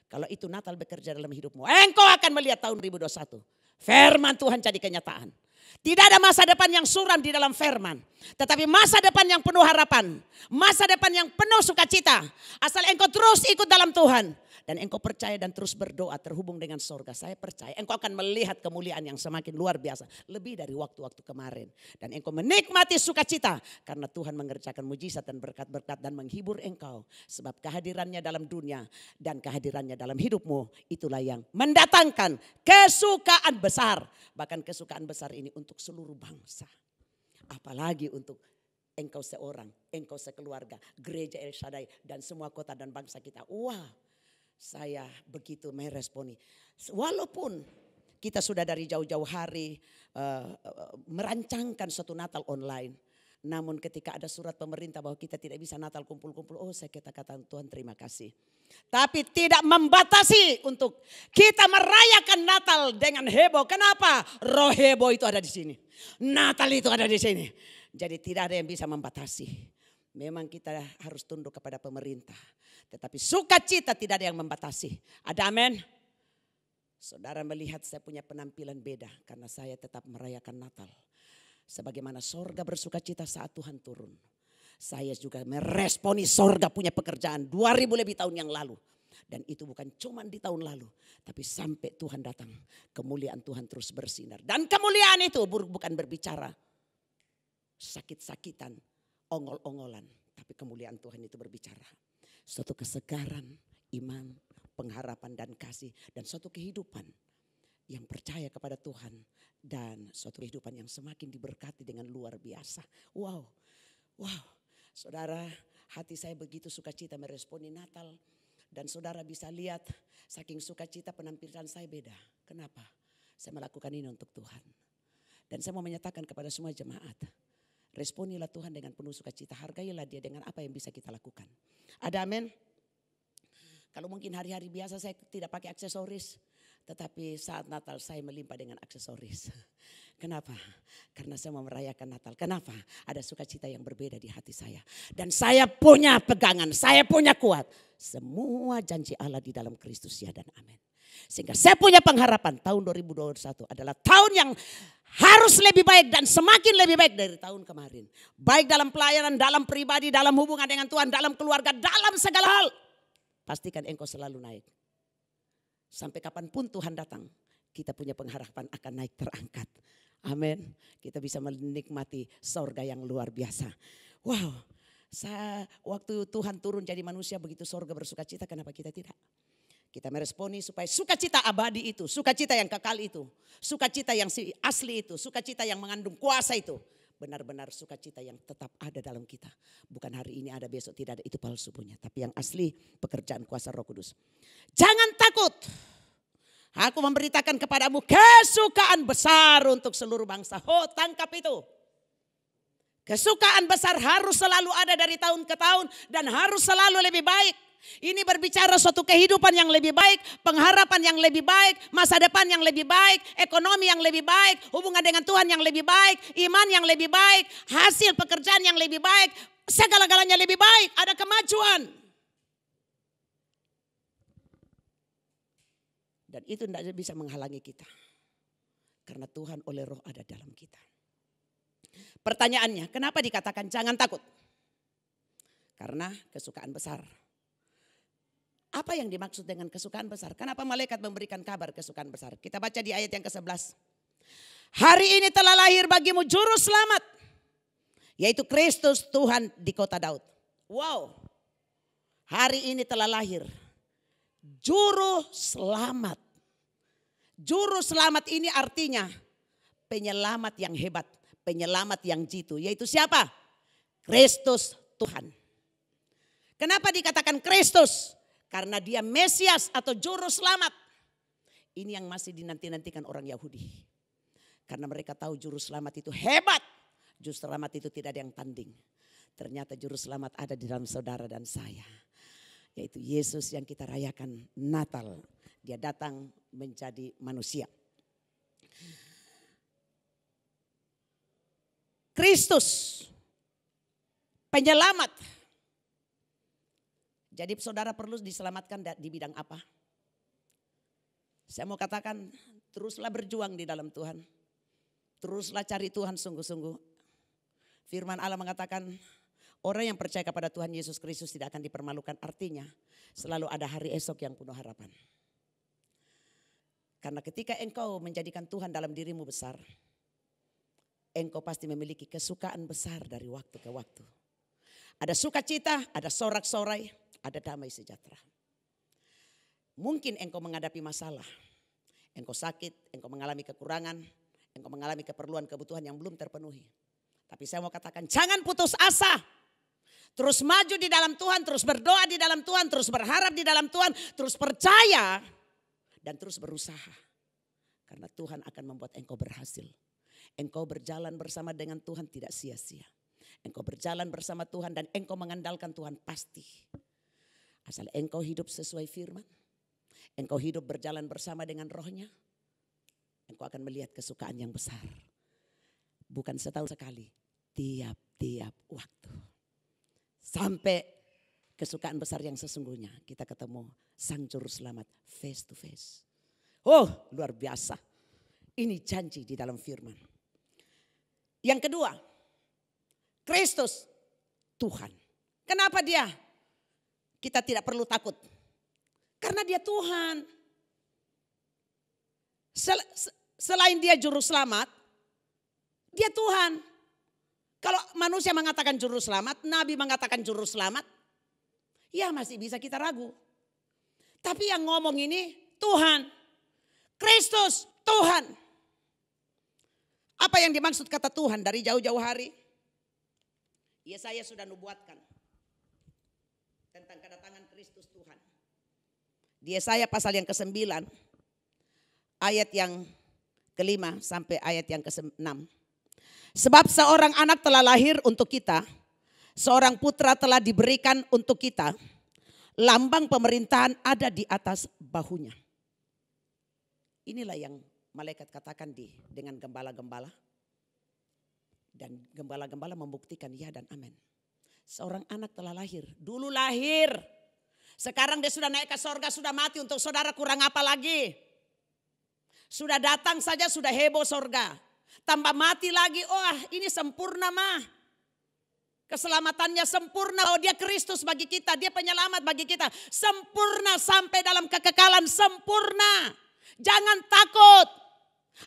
kalau itu Natal bekerja dalam hidupmu, engkau akan melihat tahun 2021. Firman Tuhan jadi kenyataan. Tidak ada masa depan yang suram di dalam firman. Tetapi masa depan yang penuh harapan. Masa depan yang penuh sukacita. Asal engkau terus ikut dalam Tuhan. Dan engkau percaya dan terus berdoa terhubung dengan sorga. Saya percaya engkau akan melihat kemuliaan yang semakin luar biasa. Lebih dari waktu-waktu kemarin. Dan engkau menikmati sukacita. Karena Tuhan mengerjakan mujizat dan berkat-berkat dan menghibur engkau. Sebab kehadirannya dalam dunia dan kehadirannya dalam hidupmu. Itulah yang mendatangkan kesukaan besar. Bahkan kesukaan besar ini untuk seluruh bangsa. Apalagi untuk engkau seorang, engkau sekeluarga, gereja El Shaddai dan semua kota dan bangsa kita. Wah, saya begitu meresponi. Walaupun kita sudah dari jauh-jauh hari merancangkan suatu Natal online. Namun ketika ada surat pemerintah bahwa kita tidak bisa Natal kumpul-kumpul. Oh, saya katakan Tuhan terima kasih. Tapi tidak membatasi untuk kita merayakan Natal dengan heboh. Kenapa? Roh heboh itu ada di sini. Natal itu ada di sini. Jadi tidak ada yang bisa membatasi. Memang kita harus tunduk kepada pemerintah. Tetapi sukacita tidak ada yang membatasi. Ada amin? Saudara melihat saya punya penampilan beda. Karena saya tetap merayakan Natal. Sebagaimana sorga bersukacita saat Tuhan turun. Saya juga meresponi sorga punya pekerjaan 2000 lebih tahun yang lalu. Dan itu bukan cuma di tahun lalu. Tapi sampai Tuhan datang. Kemuliaan Tuhan terus bersinar. Dan kemuliaan itu bukan berbicara sakit-sakitan, ongol-ongolan. Tapi kemuliaan Tuhan itu berbicara. Suatu kesegaran, iman, pengharapan dan kasih. Dan suatu kehidupan yang percaya kepada Tuhan. Dan suatu kehidupan yang semakin diberkati dengan luar biasa. Wow. Saudara, hati saya begitu sukacita meresponi Natal. Dan saudara bisa lihat saking sukacita penampilan saya beda. Kenapa? Saya melakukan ini untuk Tuhan. Dan saya mau menyatakan kepada semua jemaat. Responilah Tuhan dengan penuh sukacita. Hargailah dia dengan apa yang bisa kita lakukan. Ada amin? Kalau mungkin hari-hari biasa saya tidak pakai aksesoris. Tetapi saat Natal saya melimpah dengan aksesoris. Kenapa? Karena saya mau merayakan Natal. Kenapa? Ada sukacita yang berbeda di hati saya. Dan saya punya pegangan, saya punya kuat. Semua janji Allah di dalam Kristus ya dan amin. Sehingga saya punya pengharapan tahun 2021 adalah tahun yang harus lebih baik dan semakin lebih baik dari tahun kemarin. Baik dalam pelayanan, dalam pribadi, dalam hubungan dengan Tuhan, dalam keluarga, dalam segala hal. Pastikan engkau selalu naik. Sampai kapanpun Tuhan datang, kita punya pengharapan akan naik terangkat. Amin. Kita bisa menikmati sorga yang luar biasa. Wow, waktu Tuhan turun jadi manusia begitu sorga bersukacita, kenapa kita tidak? Kita meresponi supaya sukacita abadi itu, sukacita yang kekal itu, sukacita yang asli itu, sukacita yang mengandung kuasa itu. Benar-benar sukacita yang tetap ada dalam kita. Bukan hari ini ada, besok tidak ada, itu palsu punya. Tapi yang asli pekerjaan kuasa Roh Kudus. Jangan takut. Aku memberitakan kepadamu kesukaan besar untuk seluruh bangsa. Tangkap itu. Kesukaan besar harus selalu ada dari tahun ke tahun dan harus selalu lebih baik. Ini berbicara suatu kehidupan yang lebih baik, pengharapan yang lebih baik, masa depan yang lebih baik, ekonomi yang lebih baik, hubungan dengan Tuhan yang lebih baik, iman yang lebih baik, hasil pekerjaan yang lebih baik, segala-galanya lebih baik, ada kemajuan. Dan itu tidak bisa menghalangi kita. Karena Tuhan oleh Roh ada dalam kita. Pertanyaannya, kenapa dikatakan jangan takut? Karena kesukaan besar. Apa yang dimaksud dengan kesukaan besar? Kenapa malaikat memberikan kabar kesukaan besar? Kita baca di ayat yang ke-11. Hari ini telah lahir bagimu juru selamat, yaitu Kristus Tuhan di kota Daud. Wow, hari ini telah lahir juru selamat. Juru selamat ini artinya penyelamat yang hebat, penyelamat yang jitu. Yaitu siapa? Kristus Tuhan. Kenapa dikatakan Kristus? Karena dia Mesias atau juru selamat. Ini yang masih dinanti-nantikan orang Yahudi. Karena mereka tahu juru selamat itu hebat. Juru selamat itu tidak ada yang tanding. Ternyata juru selamat ada di dalam saudara dan saya. Yaitu Yesus yang kita rayakan Natal. Dia datang menjadi manusia. Kristus, penyelamat. Jadi saudara perlu diselamatkan di bidang apa? Saya mau katakan, teruslah berjuang di dalam Tuhan. Teruslah cari Tuhan sungguh-sungguh. Firman Allah mengatakan, orang yang percaya kepada Tuhan Yesus Kristus tidak akan dipermalukan. Artinya, selalu ada hari esok yang penuh harapan. Karena ketika engkau menjadikan Tuhan dalam dirimu besar, engkau pasti memiliki kesukaan besar dari waktu ke waktu. Ada sukacita, ada sorak-sorai, ada damai sejahtera. Mungkin engkau menghadapi masalah, engkau sakit, engkau mengalami kekurangan, engkau mengalami keperluan kebutuhan yang belum terpenuhi. Tapi saya mau katakan jangan putus asa. Terus maju di dalam Tuhan, terus berdoa di dalam Tuhan, terus berharap di dalam Tuhan, terus percaya. Dan terus berusaha. Karena Tuhan akan membuat engkau berhasil. Engkau berjalan bersama dengan Tuhan tidak sia-sia. Engkau berjalan bersama Tuhan dan engkau mengandalkan Tuhan pasti. Asal engkau hidup sesuai firman. Engkau hidup berjalan bersama dengan rohnya. Engkau akan melihat kesukaan yang besar. Bukan setahun sekali. Tiap-tiap waktu. Sampai kesukaan besar yang sesungguhnya kita ketemu Sang Juru Selamat face to face. Oh, luar biasa. Ini janji di dalam firman. Yang kedua, Kristus Tuhan. Kenapa dia? Kita tidak perlu takut. Karena dia Tuhan. Selain dia Juru Selamat, dia Tuhan. Kalau manusia mengatakan Juru Selamat, Nabi mengatakan Juru Selamat, ya masih bisa kita ragu. Tapi yang ngomong ini Tuhan. Kristus Tuhan. Apa yang dimaksud kata Tuhan dari jauh-jauh hari? Yesaya sudah nubuatkan tentang kedatangan Kristus Tuhan. Di Yesaya pasal yang ke-9 ayat yang ke-5 sampai ayat yang ke-6. Sebab seorang anak telah lahir untuk kita, seorang putra telah diberikan untuk kita. Lambang pemerintahan ada di atas bahunya. Inilah yang malaikat katakan dengan gembala-gembala. Dan gembala-gembala membuktikan ya dan amin. Seorang anak telah lahir. Dulu lahir. Sekarang dia sudah naik ke sorga, sudah mati. Untuk saudara kurang apa lagi? Sudah datang saja sudah heboh sorga. Tambah mati lagi. Oh ini sempurna mah. Keselamatannya sempurna. Oh dia Kristus bagi kita. Dia penyelamat bagi kita. Sempurna sampai dalam kekekalan. Sempurna. Jangan takut.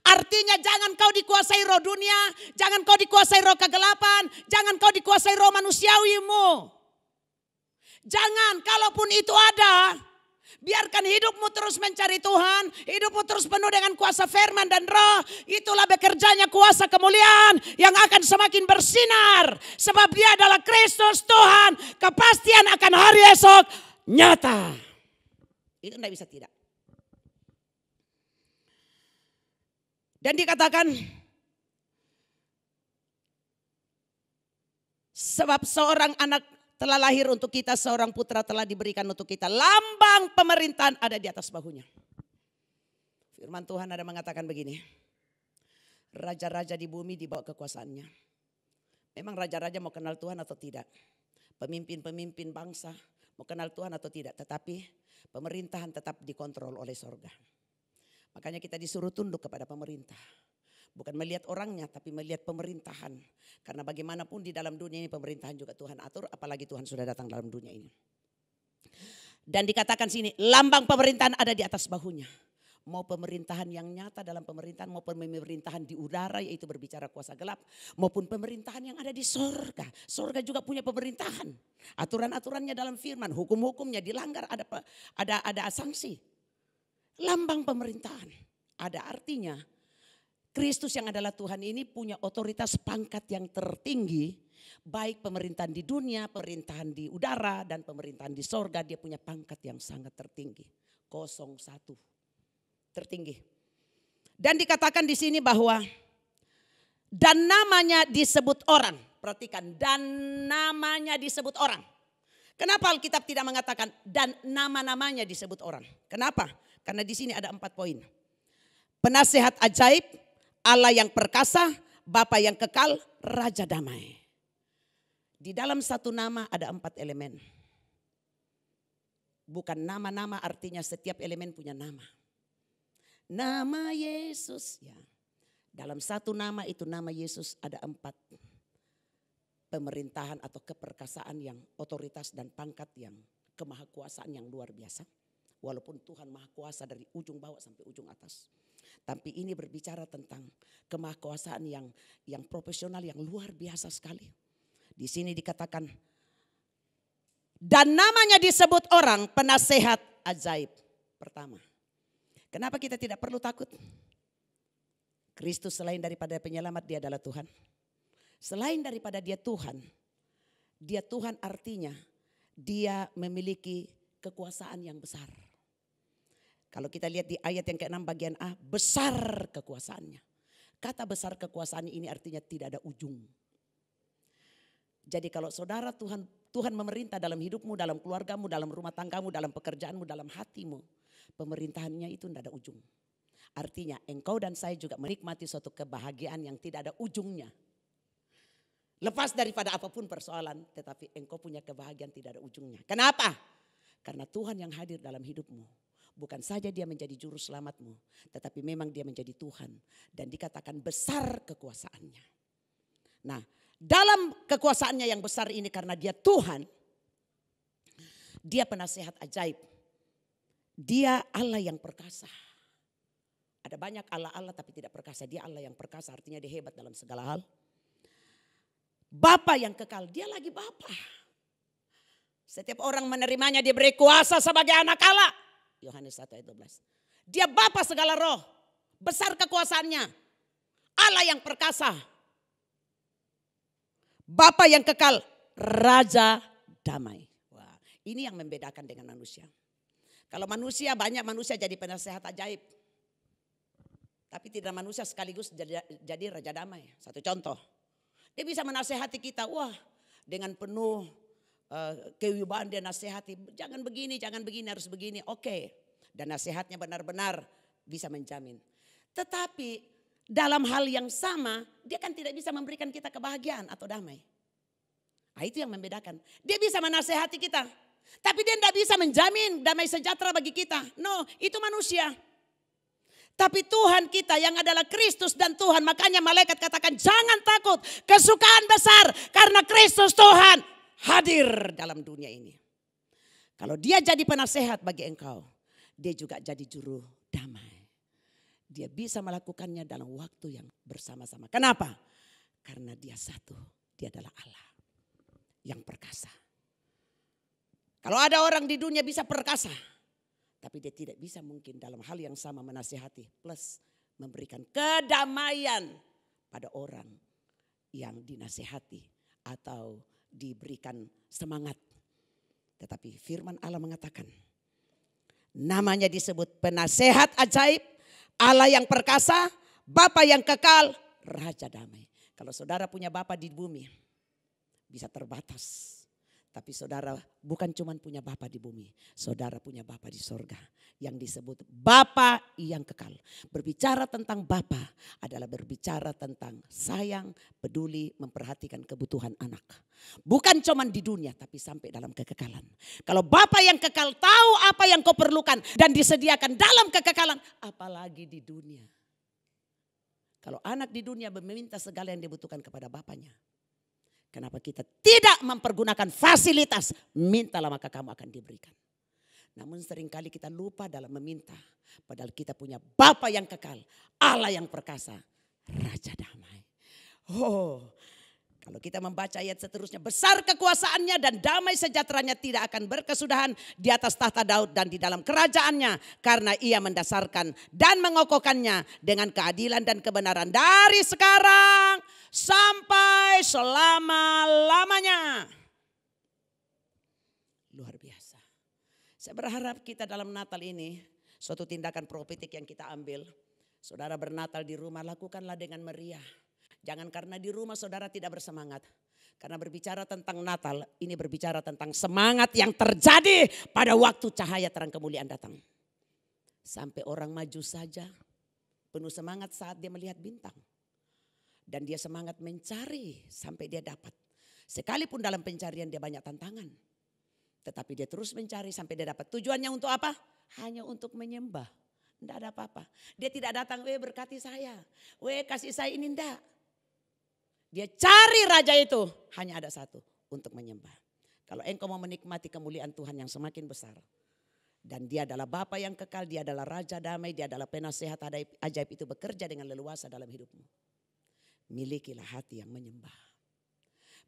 Artinya jangan kau dikuasai roh dunia. Jangan kau dikuasai roh kegelapan. Jangan kau dikuasai roh manusiawimu. Jangan, kalaupun itu ada. Biarkan hidupmu terus mencari Tuhan. Hidupmu terus penuh dengan kuasa firman dan roh. Itulah bekerjanya kuasa kemuliaan yang akan semakin bersinar. Sebab dia adalah Kristus Tuhan. Kepastian akan hari esok nyata. Itu tidak bisa tidak. Dan dikatakan sebab seorang anak telah lahir untuk kita, seorang putra telah diberikan untuk kita. Lambang pemerintahan ada di atas bahunya. Firman Tuhan ada mengatakan begini. Raja-raja di bumi dibawa kekuasaannya. Memang raja-raja mau kenal Tuhan atau tidak? Pemimpin-pemimpin bangsa mau kenal Tuhan atau tidak? Tetapi pemerintahan tetap dikontrol oleh sorga. Makanya kita disuruh tunduk kepada pemerintah. Bukan melihat orangnya tapi melihat pemerintahan. Karena bagaimanapun di dalam dunia ini pemerintahan juga Tuhan atur. Apalagi Tuhan sudah datang dalam dunia ini. Dan dikatakan sini, lambang pemerintahan ada di atas bahunya. Mau pemerintahan yang nyata dalam pemerintahan, maupun pemerintahan di udara yaitu berbicara kuasa gelap, maupun pemerintahan yang ada di sorga. Sorga juga punya pemerintahan. Aturan-aturannya dalam firman, hukum-hukumnya dilanggar ada sanksi. Lambang pemerintahan ada artinya Kristus yang adalah Tuhan ini punya otoritas pangkat yang tertinggi. Baik pemerintahan di dunia, pemerintahan di udara, dan pemerintahan di sorga. Dia punya pangkat yang sangat tertinggi. 01. Tertinggi. Dan dikatakan di sini bahwa dan namanya disebut orang. Perhatikan, dan namanya disebut orang. Kenapa Alkitab tidak mengatakan dan nama-namanya disebut orang? Kenapa? Karena di sini ada 4 poin. Penasehat ajaib, Allah yang perkasa, Bapa yang kekal, Raja damai. Di dalam satu nama ada 4 elemen. Bukan nama-nama, artinya setiap elemen punya nama. Nama Yesus. Ya. Dalam satu nama itu nama Yesus ada 4 pemerintahan atau keperkasaan yang otoritas dan pangkat yang kemahakuasaan yang luar biasa. Walaupun Tuhan maha kuasa dari ujung bawah sampai ujung atas. Tapi ini berbicara tentang kemahakuasaan yang profesional yang luar biasa sekali. Di sini dikatakan dan namanya disebut orang penasehat ajaib. Pertama, kenapa kita tidak perlu takut? Kristus selain daripada penyelamat dia adalah Tuhan. Selain daripada dia Tuhan artinya dia memiliki kekuasaan yang besar. Kalau kita lihat di ayat yang ke-6 bagian A, besar kekuasaannya. Kata besar kekuasaan ini artinya tidak ada ujung. Jadi kalau saudara Tuhan memerintah dalam hidupmu, dalam keluargamu, dalam rumah tanggamu, dalam pekerjaanmu, dalam hatimu. Pemerintahannya itu tidak ada ujung. Artinya engkau dan saya juga menikmati suatu kebahagiaan yang tidak ada ujungnya. Lepas daripada apapun persoalan, tetapi engkau punya kebahagiaan tidak ada ujungnya. Kenapa? Karena Tuhan yang hadir dalam hidupmu. Bukan saja dia menjadi juru selamatmu, tetapi memang dia menjadi Tuhan. Dan dikatakan besar kekuasaannya. Nah, dalam kekuasaannya yang besar ini karena dia Tuhan, dia penasehat ajaib. Dia Allah yang perkasa. Ada banyak Allah-Allah tapi tidak perkasa. Dia Allah yang perkasa, artinya dia hebat dalam segala hal. Bapa yang kekal, dia lagi Bapa. Setiap orang menerimanya dia beri kuasa sebagai anak Allah. Yohanes 1 ayat 12. Dia Bapa segala roh, besar kekuasaannya. Allah yang perkasa. Bapa yang kekal, Raja damai. Wah, ini yang membedakan dengan manusia. Kalau manusia, banyak manusia jadi penasehat ajaib. Tapi tidak manusia sekaligus jadi Raja damai. Satu contoh. Dia bisa menasehati kita, wah dengan penuh kewibawaan dia nasihati. Jangan begini, harus begini. Oke. Dan nasihatnya benar-benar bisa menjamin. Tetapi dalam hal yang sama, dia kan tidak bisa memberikan kita kebahagiaan atau damai. Nah, itu yang membedakan. Dia bisa menasehati kita. Tapi dia tidak bisa menjamin damai sejahtera bagi kita. No, itu manusia. Tapi Tuhan kita yang adalah Kristus dan Tuhan. Makanya malaikat katakan jangan takut. Kesukaan besar karena Kristus Tuhan hadir dalam dunia ini. Kalau dia jadi penasehat bagi engkau. Dia juga jadi juru damai. Dia bisa melakukannya dalam waktu yang bersama-sama. Kenapa? Karena dia satu. Dia adalah Allah yang perkasa. Kalau ada orang di dunia bisa perkasa. Tapi dia tidak bisa mungkin dalam hal yang sama menasihati. Plus memberikan kedamaian pada orang yang dinasihati. Atau diberikan semangat. Tetapi firman Allah mengatakan. Namanya disebut penasehat ajaib. Allah yang perkasa. Bapa yang kekal. Raja damai. Kalau saudara punya Bapa di bumi. Bisa terbatas. Tapi saudara bukan cuma punya Bapa di bumi. Saudara punya Bapa di sorga. Yang disebut Bapa yang kekal. Berbicara tentang Bapa adalah berbicara tentang sayang, peduli, memperhatikan kebutuhan anak. Bukan cuma di dunia tapi sampai dalam kekekalan. Kalau Bapa yang kekal tahu apa yang kau perlukan dan disediakan dalam kekekalan. Apalagi di dunia. Kalau anak di dunia meminta segala yang dibutuhkan kepada bapaknya. Kenapa kita tidak mempergunakan fasilitas? Mintalah maka kamu akan diberikan. Namun seringkali kita lupa dalam meminta. Padahal kita punya Bapa yang kekal, Allah yang perkasa, Raja damai. Oh, kalau kita membaca ayat seterusnya, besar kekuasaannya dan damai sejahteranya tidak akan berkesudahan di atas tahta Daud dan di dalam kerajaannya. Karena ia mendasarkan dan mengokohkannya dengan keadilan dan kebenaran dari sekarang sampai selama-lamanya. Luar biasa. Saya berharap kita dalam Natal ini, suatu tindakan profetik yang kita ambil. Saudara bernatal di rumah, lakukanlah dengan meriah. Jangan karena di rumah saudara tidak bersemangat. Karena berbicara tentang Natal, ini berbicara tentang semangat yang terjadi pada waktu cahaya terang kemuliaan datang. Sampai orang maju saja penuh semangat saat dia melihat bintang. Dan dia semangat mencari sampai dia dapat. Sekalipun dalam pencarian dia banyak tantangan. Tetapi dia terus mencari sampai dia dapat. Tujuannya untuk apa? Hanya untuk menyembah. Tidak ada apa-apa. Dia tidak datang, berkati saya. Kasih saya ini, enggak. Dia cari raja itu hanya ada satu, untuk menyembah. Kalau engkau mau menikmati kemuliaan Tuhan yang semakin besar. Dan dia adalah Bapa yang kekal, dia adalah Raja damai, dia adalah penasehat ajaib itu bekerja dengan leluasa dalam hidupmu. Milikilah hati yang menyembah.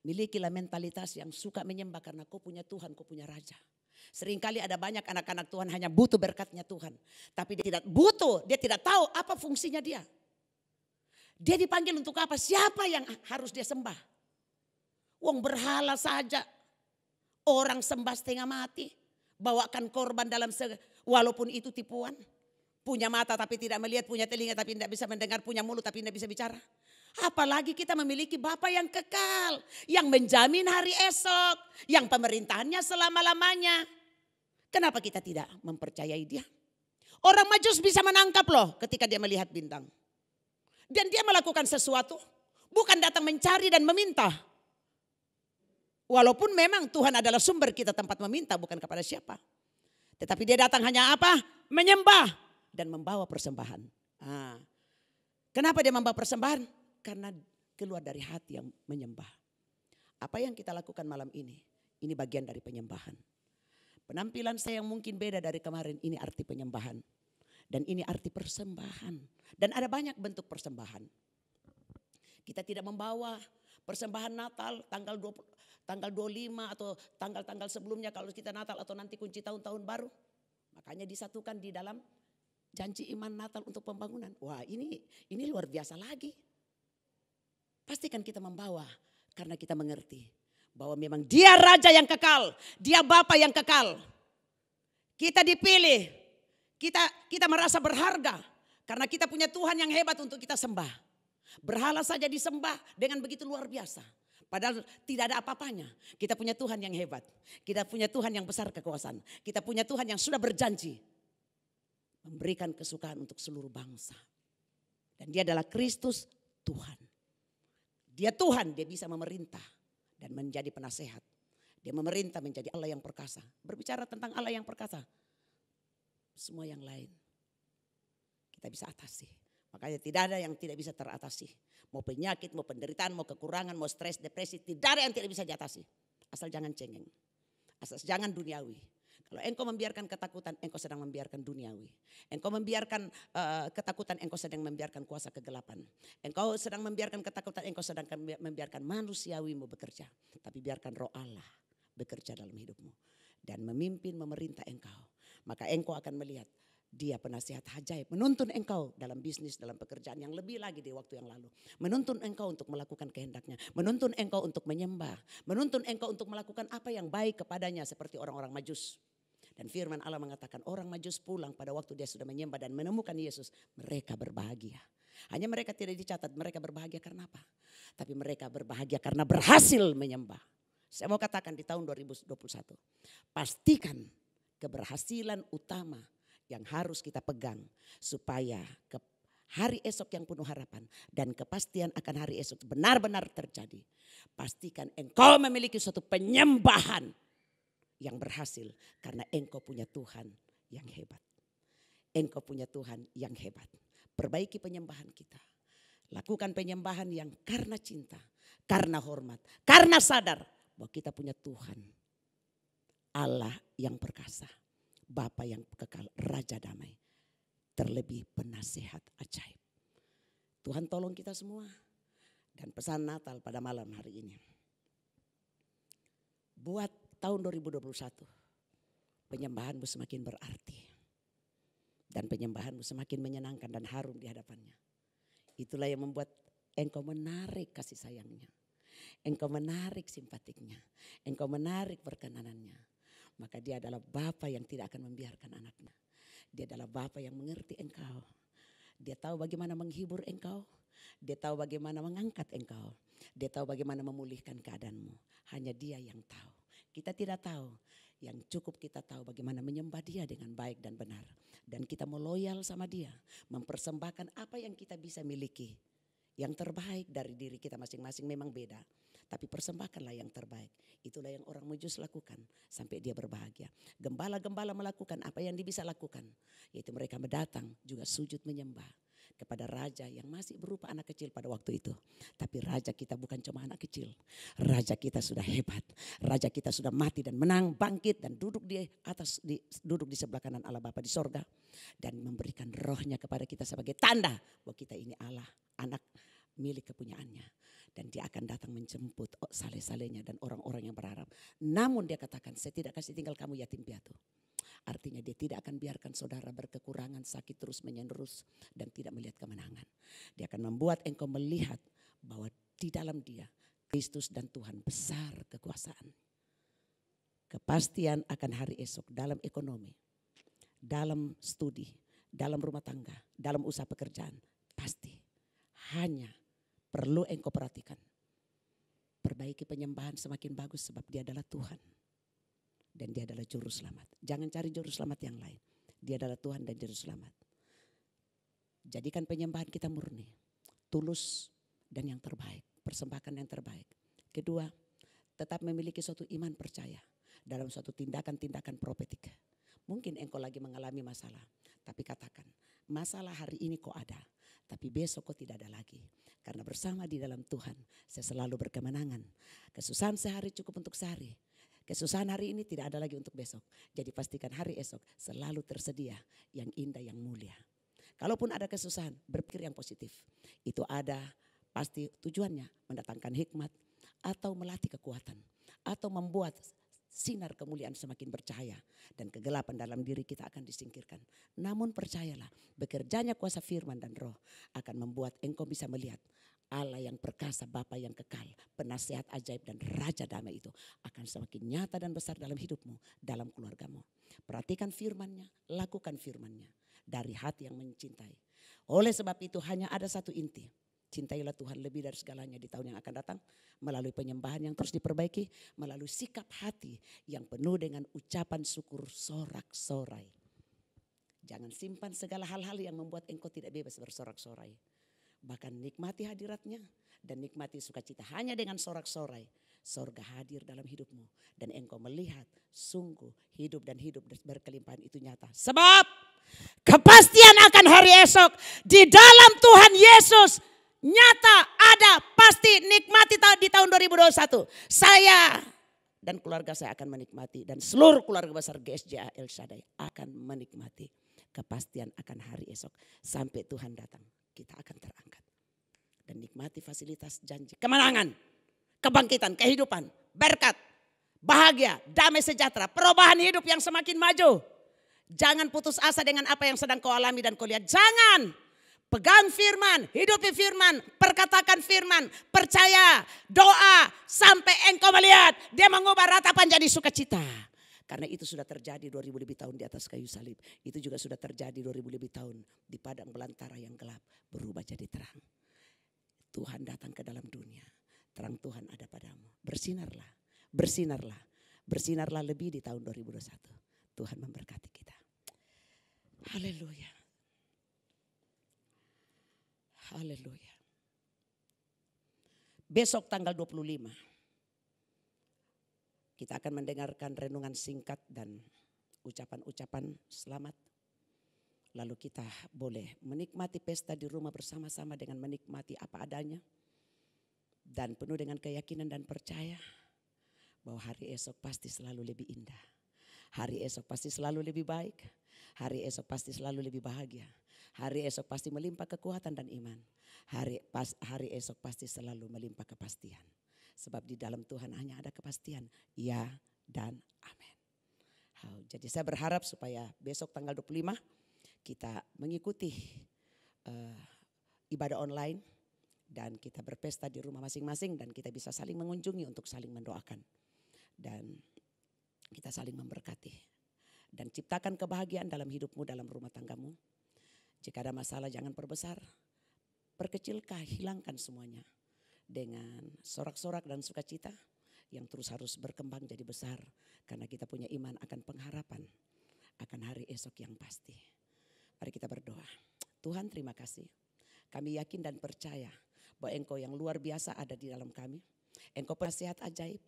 Milikilah mentalitas yang suka menyembah karena kau punya Tuhan, kau punya Raja. Seringkali ada banyak anak-anak Tuhan hanya butuh berkatnya Tuhan. Tapi dia tidak butuh, dia tidak tahu apa fungsinya dia. Dia dipanggil untuk apa? Siapa yang harus dia sembah? Wong berhala saja. Orang sembah setengah mati. Bawakan korban walaupun itu tipuan. Punya mata tapi tidak melihat, punya telinga tapi tidak bisa mendengar, punya mulut tapi tidak bisa bicara. Apalagi kita memiliki Bapa yang kekal. Yang menjamin hari esok. Yang pemerintahannya selama-lamanya. Kenapa kita tidak mempercayai dia? Orang Majus bisa menangkap loh ketika dia melihat bintang. Dan dia melakukan sesuatu, bukan datang mencari dan meminta. Walaupun memang Tuhan adalah sumber kita tempat meminta, bukan kepada siapa. Tetapi dia datang hanya apa? Menyembah dan membawa persembahan. Kenapa dia membawa persembahan? Karena keluar dari hati yang menyembah. Apa yang kita lakukan malam ini bagian dari penyembahan. Penampilan saya yang mungkin beda dari kemarin, ini arti penyembahan. Dan ini arti persembahan. Dan ada banyak bentuk persembahan. Kita tidak membawa persembahan Natal tanggal 25 atau tanggal-tanggal sebelumnya kalau kita Natal atau nanti kunci tahun baru. Makanya disatukan di dalam janji iman Natal untuk pembangunan. Wah, ini luar biasa lagi. Pastikan kita membawa karena kita mengerti bahwa memang dia Raja yang kekal, dia Bapa yang kekal. Kita dipilih. Kita merasa berharga karena kita punya Tuhan yang hebat untuk kita sembah. Berhala saja disembah dengan begitu luar biasa. Padahal tidak ada apa-apanya. Kita punya Tuhan yang hebat. Kita punya Tuhan yang besar kekuasaan. Kita punya Tuhan yang sudah berjanji memberikan kesukaan untuk seluruh bangsa. Dan dia adalah Kristus Tuhan. Dia Tuhan, dia bisa memerintah dan menjadi penasehat. Dia memerintah menjadi Allah yang perkasa. Berbicara tentang Allah yang perkasa. Semua yang lain kita bisa atasi. Makanya tidak ada yang tidak bisa teratasi. Mau penyakit, mau penderitaan, mau kekurangan, mau stres, depresi. Tidak ada yang tidak bisa diatasi. Asal jangan cengeng. Asal jangan duniawi. Kalau engkau membiarkan ketakutan, engkau sedang membiarkan duniawi. Engkau membiarkan ketakutan, engkau sedang membiarkan kuasa kegelapan. Engkau sedang membiarkan ketakutan, engkau sedang membiarkan manusiawimu bekerja. Tapi biarkan roh Allah bekerja dalam hidupmu. Dan memimpin, memerintah engkau. Maka engkau akan melihat dia penasihat ajaib. Menuntun engkau dalam bisnis, dalam pekerjaan yang lebih lagi di waktu yang lalu. Menuntun engkau untuk melakukan kehendaknya. Menuntun engkau untuk menyembah. Menuntun engkau untuk melakukan apa yang baik kepadanya seperti orang-orang Majus. Dan firman Allah mengatakan orang Majus pulang pada waktu dia sudah menyembah dan menemukan Yesus. Mereka berbahagia. Hanya mereka tidak dicatat mereka berbahagia karena apa? Tapi mereka berbahagia karena berhasil menyembah. Saya mau katakan di tahun 2021. Pastikan keberhasilan utama yang harus kita pegang supaya ke hari esok yang penuh harapan dan kepastian akan hari esok benar-benar terjadi. Pastikan engkau memiliki suatu penyembahan yang berhasil karena engkau punya Tuhan yang hebat. Engkau punya Tuhan yang hebat. Perbaiki penyembahan kita. Lakukan penyembahan yang karena cinta, karena hormat, karena sadar bahwa kita punya Tuhan Allah yang perkasa. Bapa yang kekal, Raja damai, terlebih penasihat ajaib. Tuhan tolong kita semua. Dan pesan Natal pada malam hari ini. Buat tahun 2021, penyembahanmu semakin berarti. Dan penyembahanmu semakin menyenangkan dan harum di hadapannya. Itulah yang membuat engkau menarik kasih sayangnya. Engkau menarik simpatiknya. Engkau menarik perkenanannya. Maka dia adalah Bapa yang tidak akan membiarkan anaknya. Dia adalah Bapa yang mengerti engkau. Dia tahu bagaimana menghibur engkau. Dia tahu bagaimana mengangkat engkau. Dia tahu bagaimana memulihkan keadaanmu. Hanya dia yang tahu. Kita tidak tahu. Yang cukup kita tahu bagaimana menyembah dia dengan baik dan benar. Dan kita mau loyal sama dia. Mempersembahkan apa yang kita bisa miliki. Yang terbaik dari diri kita masing-masing memang beda. Tapi persembahkanlah yang terbaik. Itulah yang orang Mujus lakukan sampai dia berbahagia. Gembala-gembala melakukan apa yang dia bisa lakukan. Yaitu mereka mendatang juga sujud menyembah kepada raja yang masih berupa anak kecil pada waktu itu. Tapi raja kita bukan cuma anak kecil. Raja kita sudah hebat. Raja kita sudah mati dan menang, bangkit dan duduk di atas, duduk di sebelah kanan Allah Bapa di sorga. Dan memberikan rohnya kepada kita sebagai tanda bahwa kita ini Allah, anak milik kepunyaannya. Dan dia akan datang menjemput saleh-salehnya dan orang-orang yang berharap. Namun dia katakan, saya tidak kasih tinggal kamu yatim piatu. Artinya dia tidak akan biarkan saudara berkekurangan, sakit terus menerus dan tidak melihat kemenangan. Dia akan membuat engkau melihat bahwa di dalam dia Kristus dan Tuhan besar kekuasaan. Kepastian akan hari esok dalam ekonomi, dalam studi, dalam rumah tangga, dalam usaha pekerjaan. Pasti hanya perlu engkau perhatikan. Perbaiki penyembahan semakin bagus sebab dia adalah Tuhan. Dan dia adalah juru selamat. Jangan cari juru selamat yang lain. Dia adalah Tuhan dan juru selamat. Jadikan penyembahan kita murni, tulus dan yang terbaik. Persembahkan yang terbaik. Kedua, tetap memiliki suatu iman percaya dalam suatu tindakan-tindakan profetik. Mungkin engkau lagi mengalami masalah. Tapi katakan, masalah hari ini kok ada. Tapi besok kok tidak ada lagi. Karena bersama di dalam Tuhan saya selalu berkemenangan. Kesusahan sehari cukup untuk sehari. Kesusahan hari ini tidak ada lagi untuk besok. Jadi pastikan hari esok selalu tersedia yang indah, yang mulia. Kalaupun ada kesusahan, berpikir yang positif. Itu ada pasti tujuannya mendatangkan hikmat atau melatih kekuatan. Atau membuat sinar kemuliaan semakin bercahaya. Dan kegelapan dalam diri kita akan disingkirkan. Namun percayalah, bekerjanya kuasa firman dan roh akan membuat engkau bisa melihat Allah yang perkasa, Bapa yang kekal, penasihat ajaib dan Raja damai itu akan semakin nyata dan besar dalam hidupmu, dalam keluargamu. Perhatikan firman-Nya, lakukan firman-Nya dari hati yang mencintai. Oleh sebab itu hanya ada satu inti. Cintailah Tuhan lebih dari segalanya di tahun yang akan datang. Melalui penyembahan yang terus diperbaiki. Melalui sikap hati yang penuh dengan ucapan syukur sorak-sorai. Jangan simpan segala hal-hal yang membuat engkau tidak bebas bersorak-sorai. Bahkan nikmati hadiratnya dan nikmati sukacita hanya dengan sorak-sorai. Sorga hadir dalam hidupmu dan engkau melihat sungguh hidup dan hidup berkelimpahan itu nyata. Sebab kepastian akan hari esok di dalam Tuhan Yesus nyata, ada, pasti nikmati di tahun 2021. Saya dan keluarga saya akan menikmati dan seluruh keluarga besar GSJA El Shaddai akan menikmati kepastian akan hari esok. Sampai Tuhan datang, kita akan terangkat. Dan nikmati fasilitas janji, kemenangan, kebangkitan, kehidupan, berkat, bahagia, damai sejahtera, perubahan hidup yang semakin maju. Jangan putus asa dengan apa yang sedang kau alami dan kau lihat. Jangan. Pegang firman, hidupi firman, perkatakan firman, percaya, doa sampai engkau melihat dia mengubah ratapan jadi sukacita. Karena itu sudah terjadi 2000 lebih tahun di atas kayu salib. Itu juga sudah terjadi 2000 lebih tahun di padang belantara yang gelap berubah jadi terang. Tuhan datang ke dalam dunia. Terang Tuhan ada padamu. Bersinarlah, bersinarlah, bersinarlah lebih di tahun 2021. Tuhan memberkati kita. Haleluya. Haleluya. Besok tanggal 25 kita akan mendengarkan renungan singkat dan ucapan-ucapan selamat. Lalu kita boleh menikmati pesta di rumah bersama-sama dengan menikmati apa adanya. Dan penuh dengan keyakinan dan percaya bahwa hari esok pasti selalu lebih indah. Hari esok pasti selalu lebih baik. Hari esok pasti selalu lebih bahagia. Hari esok pasti melimpah kekuatan dan iman. Hari esok pasti selalu melimpah kepastian. Sebab di dalam Tuhan hanya ada kepastian. Ya dan amin. Jadi saya berharap supaya besok tanggal 25 kita mengikuti ibadah online. Dan kita berpesta di rumah masing-masing dan kita bisa saling mengunjungi untuk saling mendoakan. Dan kita saling memberkati. Dan ciptakan kebahagiaan dalam hidupmu, dalam rumah tanggamu. Jika ada masalah jangan perbesar. Perkecilkah, hilangkan semuanya. Dengan sorak-sorak dan sukacita yang terus harus berkembang jadi besar. Karena kita punya iman akan pengharapan. Akan hari esok yang pasti. Mari kita berdoa. Tuhan terima kasih. Kami yakin dan percaya bahwa Engkau yang luar biasa ada di dalam kami. Engkau penasihat ajaib.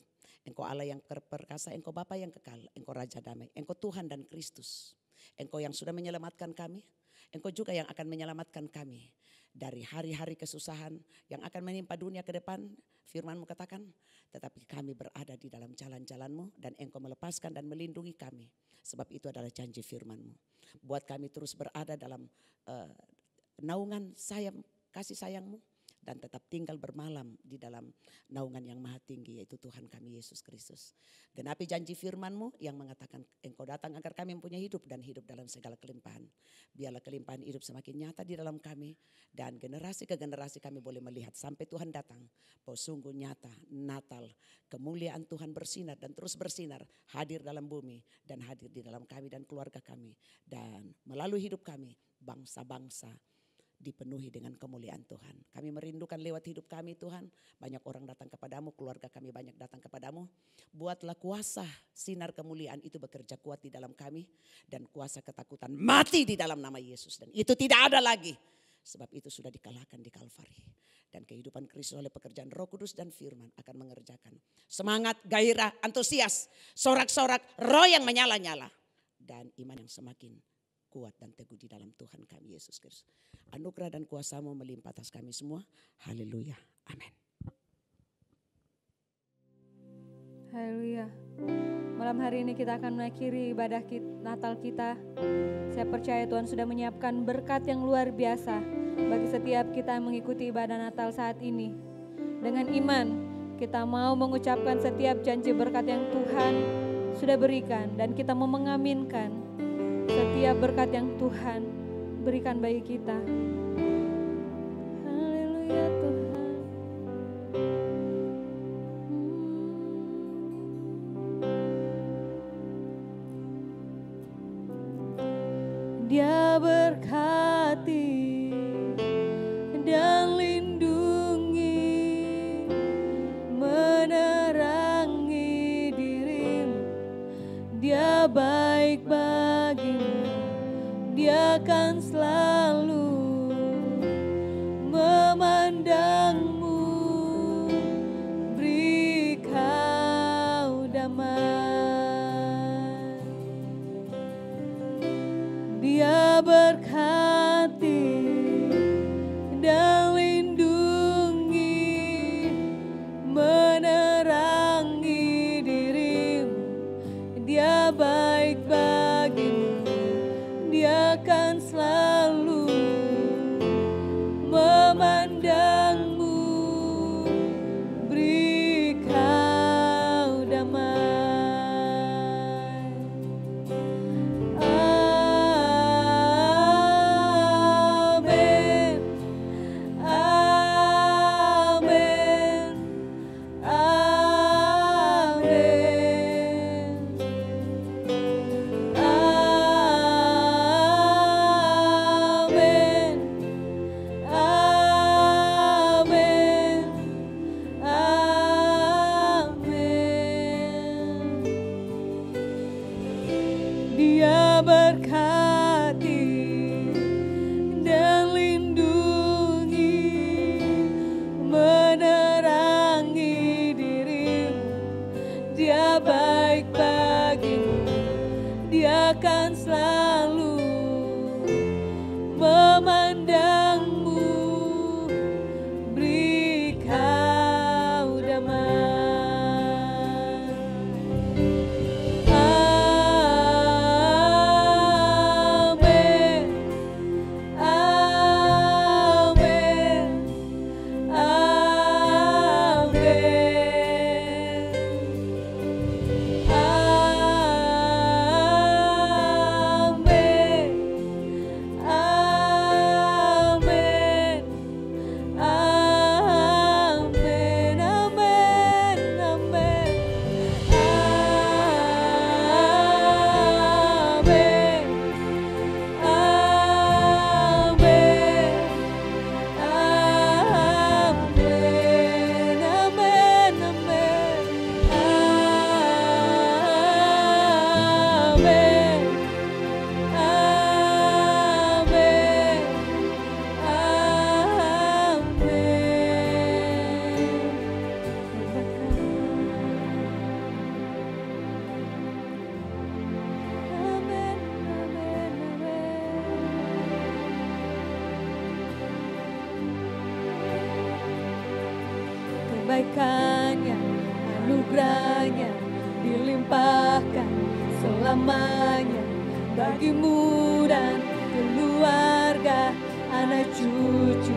Engkau Allah yang perkasa. Engkau Bapa yang kekal. Engkau Raja damai. Engkau Tuhan dan Kristus. Engkau yang sudah menyelamatkan kami. Engkau juga yang akan menyelamatkan kami. Dari hari-hari kesusahan yang akan menimpa dunia ke depan. Firman-Mu katakan. Tetapi kami berada di dalam jalan-jalan-Mu. Dan Engkau melepaskan dan melindungi kami. Sebab itu adalah janji firman-Mu. Buat kami terus berada dalam naungan kasih sayang-Mu. Dan tetap tinggal bermalam di dalam naungan yang maha tinggi yaitu Tuhan kami Yesus Kristus. Genapi janji firman-Mu yang mengatakan Engkau datang agar kami mempunyai hidup dan hidup dalam segala kelimpahan. Biarlah kelimpahan hidup semakin nyata di dalam kami dan generasi ke generasi kami boleh melihat sampai Tuhan datang. Bahwa sungguh nyata Natal kemuliaan Tuhan bersinar dan terus bersinar hadir dalam bumi dan hadir di dalam kami dan keluarga kami. Dan melalui hidup kami bangsa-bangsa dipenuhi dengan kemuliaan Tuhan. Kami merindukan lewat hidup kami Tuhan. Banyak orang datang kepadamu, keluarga kami banyak datang kepadamu. Buatlah kuasa sinar kemuliaan itu bekerja kuat di dalam kami. Dan kuasa ketakutan mati di dalam nama Yesus. Dan itu tidak ada lagi. Sebab itu sudah dikalahkan di Kalvari. Dan kehidupan Kristus oleh pekerjaan Roh Kudus dan firman akan mengerjakan. Semangat, gairah, antusias, sorak-sorak, roh yang menyala-nyala. Dan iman yang semakin kuat dan teguh di dalam Tuhan kami Yesus Kristus. Anugerah dan kuasa-Mu melimpah atas kami semua. Haleluya. Amin. Haleluya. Malam hari ini kita akan mengakhiri ibadah Natal kita. Saya percaya Tuhan sudah menyiapkan berkat yang luar biasa bagi setiap kita yang mengikuti ibadah Natal saat ini. Dengan iman kita mau mengucapkan setiap janji berkat yang Tuhan sudah berikan dan kita mau mengaminkan setiap berkat yang Tuhan berikan bagi kita. Haleluya Tuhan. Dia berkati dan lindungi, menerangi dirimu. Dia baik bagimu, Dia akan selalu memandangmu, beri kau damai. Dia berkati dan lindungi, menerangi dirimu. Dia baik bagimu, Dia akan selalu memandangmu, beri kau damai. Amin, amin, Dia berkati dan lindungi, menerangi dirimu. Dia baik bagimu, Dia akan selalu memandangmu, beri kau damai. Amin. kebaikannya, anugerahnya dilimpahkan selamanya bagimu dan keluarga, anak cucu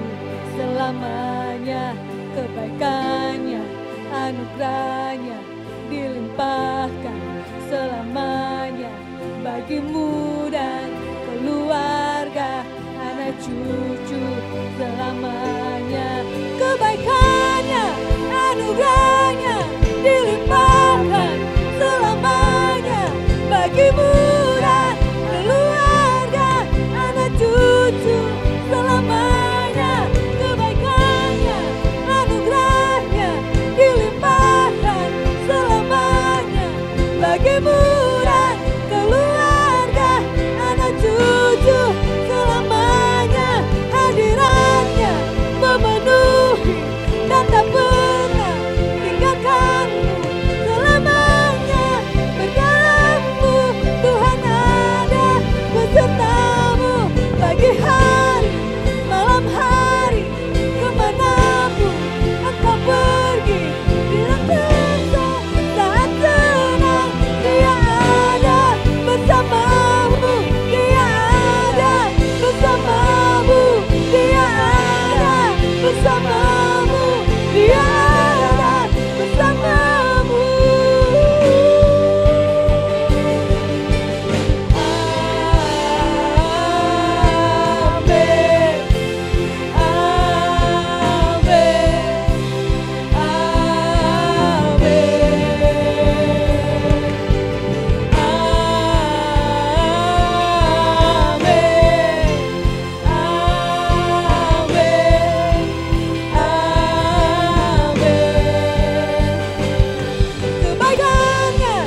selamanya. Kebaikannya, anugerahnya dilimpahkan selamanya bagimu dan keluarga, anak cucu selamanya. Kebaikannya, anugerahnya dilimpahkan selamanya bagimu dan keluarga, anak cucu selamanya. Kebaikannya, anugerahnya dilimpahkan selamanya bagimu dan keluarga, anak cucu selamanya. Hadirannya memenuhi dan tak pernah tinggalkanmu selamanya. Berdalammu Tuhan ada besertamu pagi hari, malam hari, kemanapun engkau pergi. Bila susah, saat senang, Dia ada bersamamu. Dia ada bersamamu. Dia ada bersamamu. Dia ada bersamamu. Amin. Kebaikannya,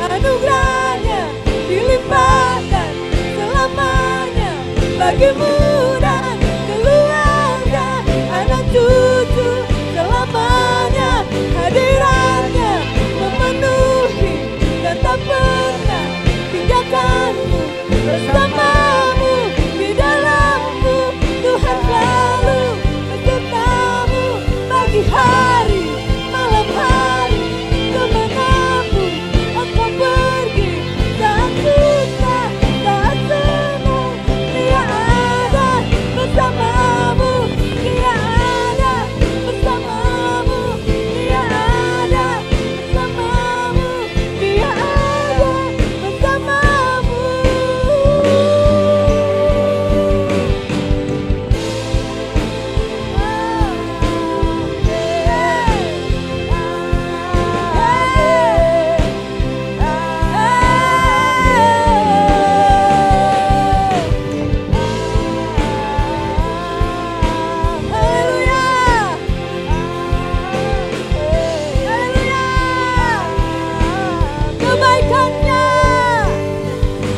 anugerahnya dilimpahkan selamanya bagimu dan keluarga, anak cucu selamanya. Hadirannya memenuhi dan tak pernah tinggalkanmu. Bersamamu, di dalammu Tuhan selalu besertamu pagi hari, malam hari, kemanapun engkau pergi. Saat susah, saat senang, Dia ada bersamamu. Dia ada bersamamu. Dia ada bersamamu. Dia ada bersamamu.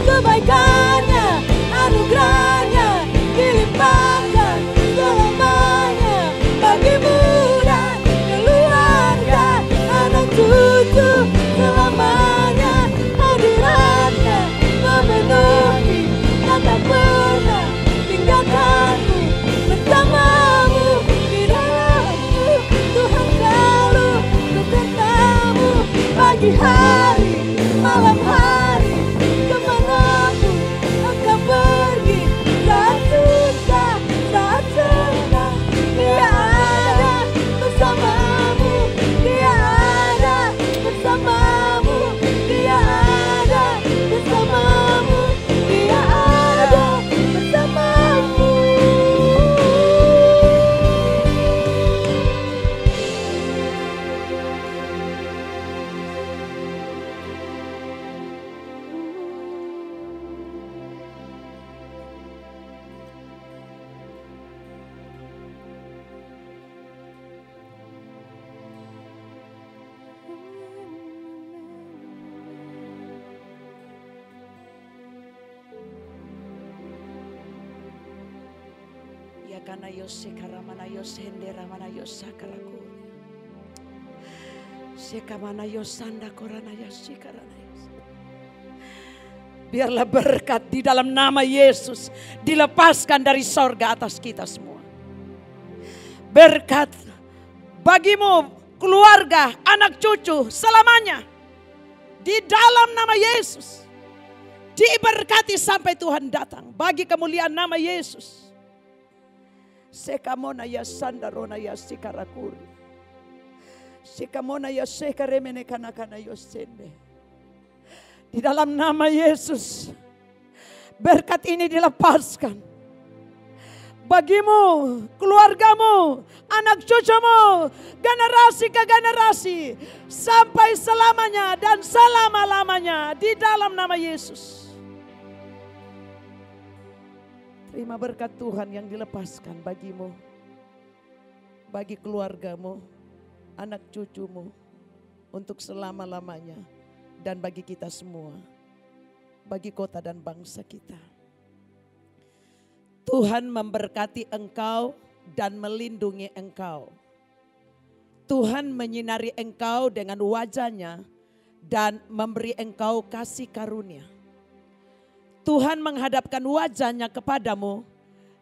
Kebaikannya, anugerahnya dilimpahkan selamanya bagimu dan keluarga, anak cucu selamanya. Hadiratnya memenuhi dan tak pernah tinggalkanmu. Bersamamu, di dalammu Tuhan selalu besertamu pagi hari, malam hari, kemanapun engkau pergi. Saat susah, saat senang, Dia ada bersamamu. Dia ada bersamamu. Dia ada bersamamu. Dia ada bersamamu. Ya kana yose karamana yose hendera mana yosa karaku. Sekamana yosanda korana yasi karana yos. Biarlah berkat di dalam nama Yesus dilepaskan dari sorga atas kita semua. Berkat bagimu keluarga, anak cucu selamanya. Di dalam nama Yesus. Diberkati sampai Tuhan datang. Bagi kemuliaan nama Yesus. Sekamona ya sandarona ya sikarakuri. Sekamona ya sekaremene kana-kana yosende. Di dalam nama Yesus. Berkat ini dilepaskan. Bagimu, keluargamu, anak cucumu, generasi ke generasi, sampai selamanya dan selama-lamanya di dalam nama Yesus. Terima berkat Tuhan yang dilepaskan bagimu, bagi keluargamu, anak cucumu, untuk selama-lamanya, dan bagi kita semua, bagi kota dan bangsa kita. Tuhan memberkati engkau dan melindungi engkau. Tuhan menyinari engkau dengan wajahnya dan memberi engkau kasih karunia. Tuhan menghadapkan wajahnya kepadamu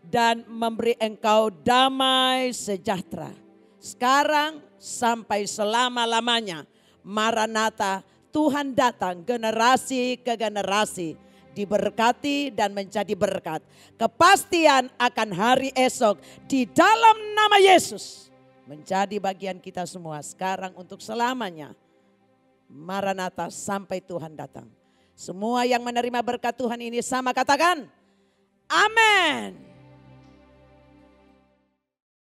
dan memberi engkau damai sejahtera. Sekarang sampai selama-lamanya. Maranatha, Tuhan datang generasi ke generasi. Diberkati dan menjadi berkat. Kepastian akan hari esok di dalam nama Yesus. Menjadi bagian kita semua sekarang untuk selamanya. Maranatha sampai Tuhan datang. Semua yang menerima berkat Tuhan ini sama katakan. Amin.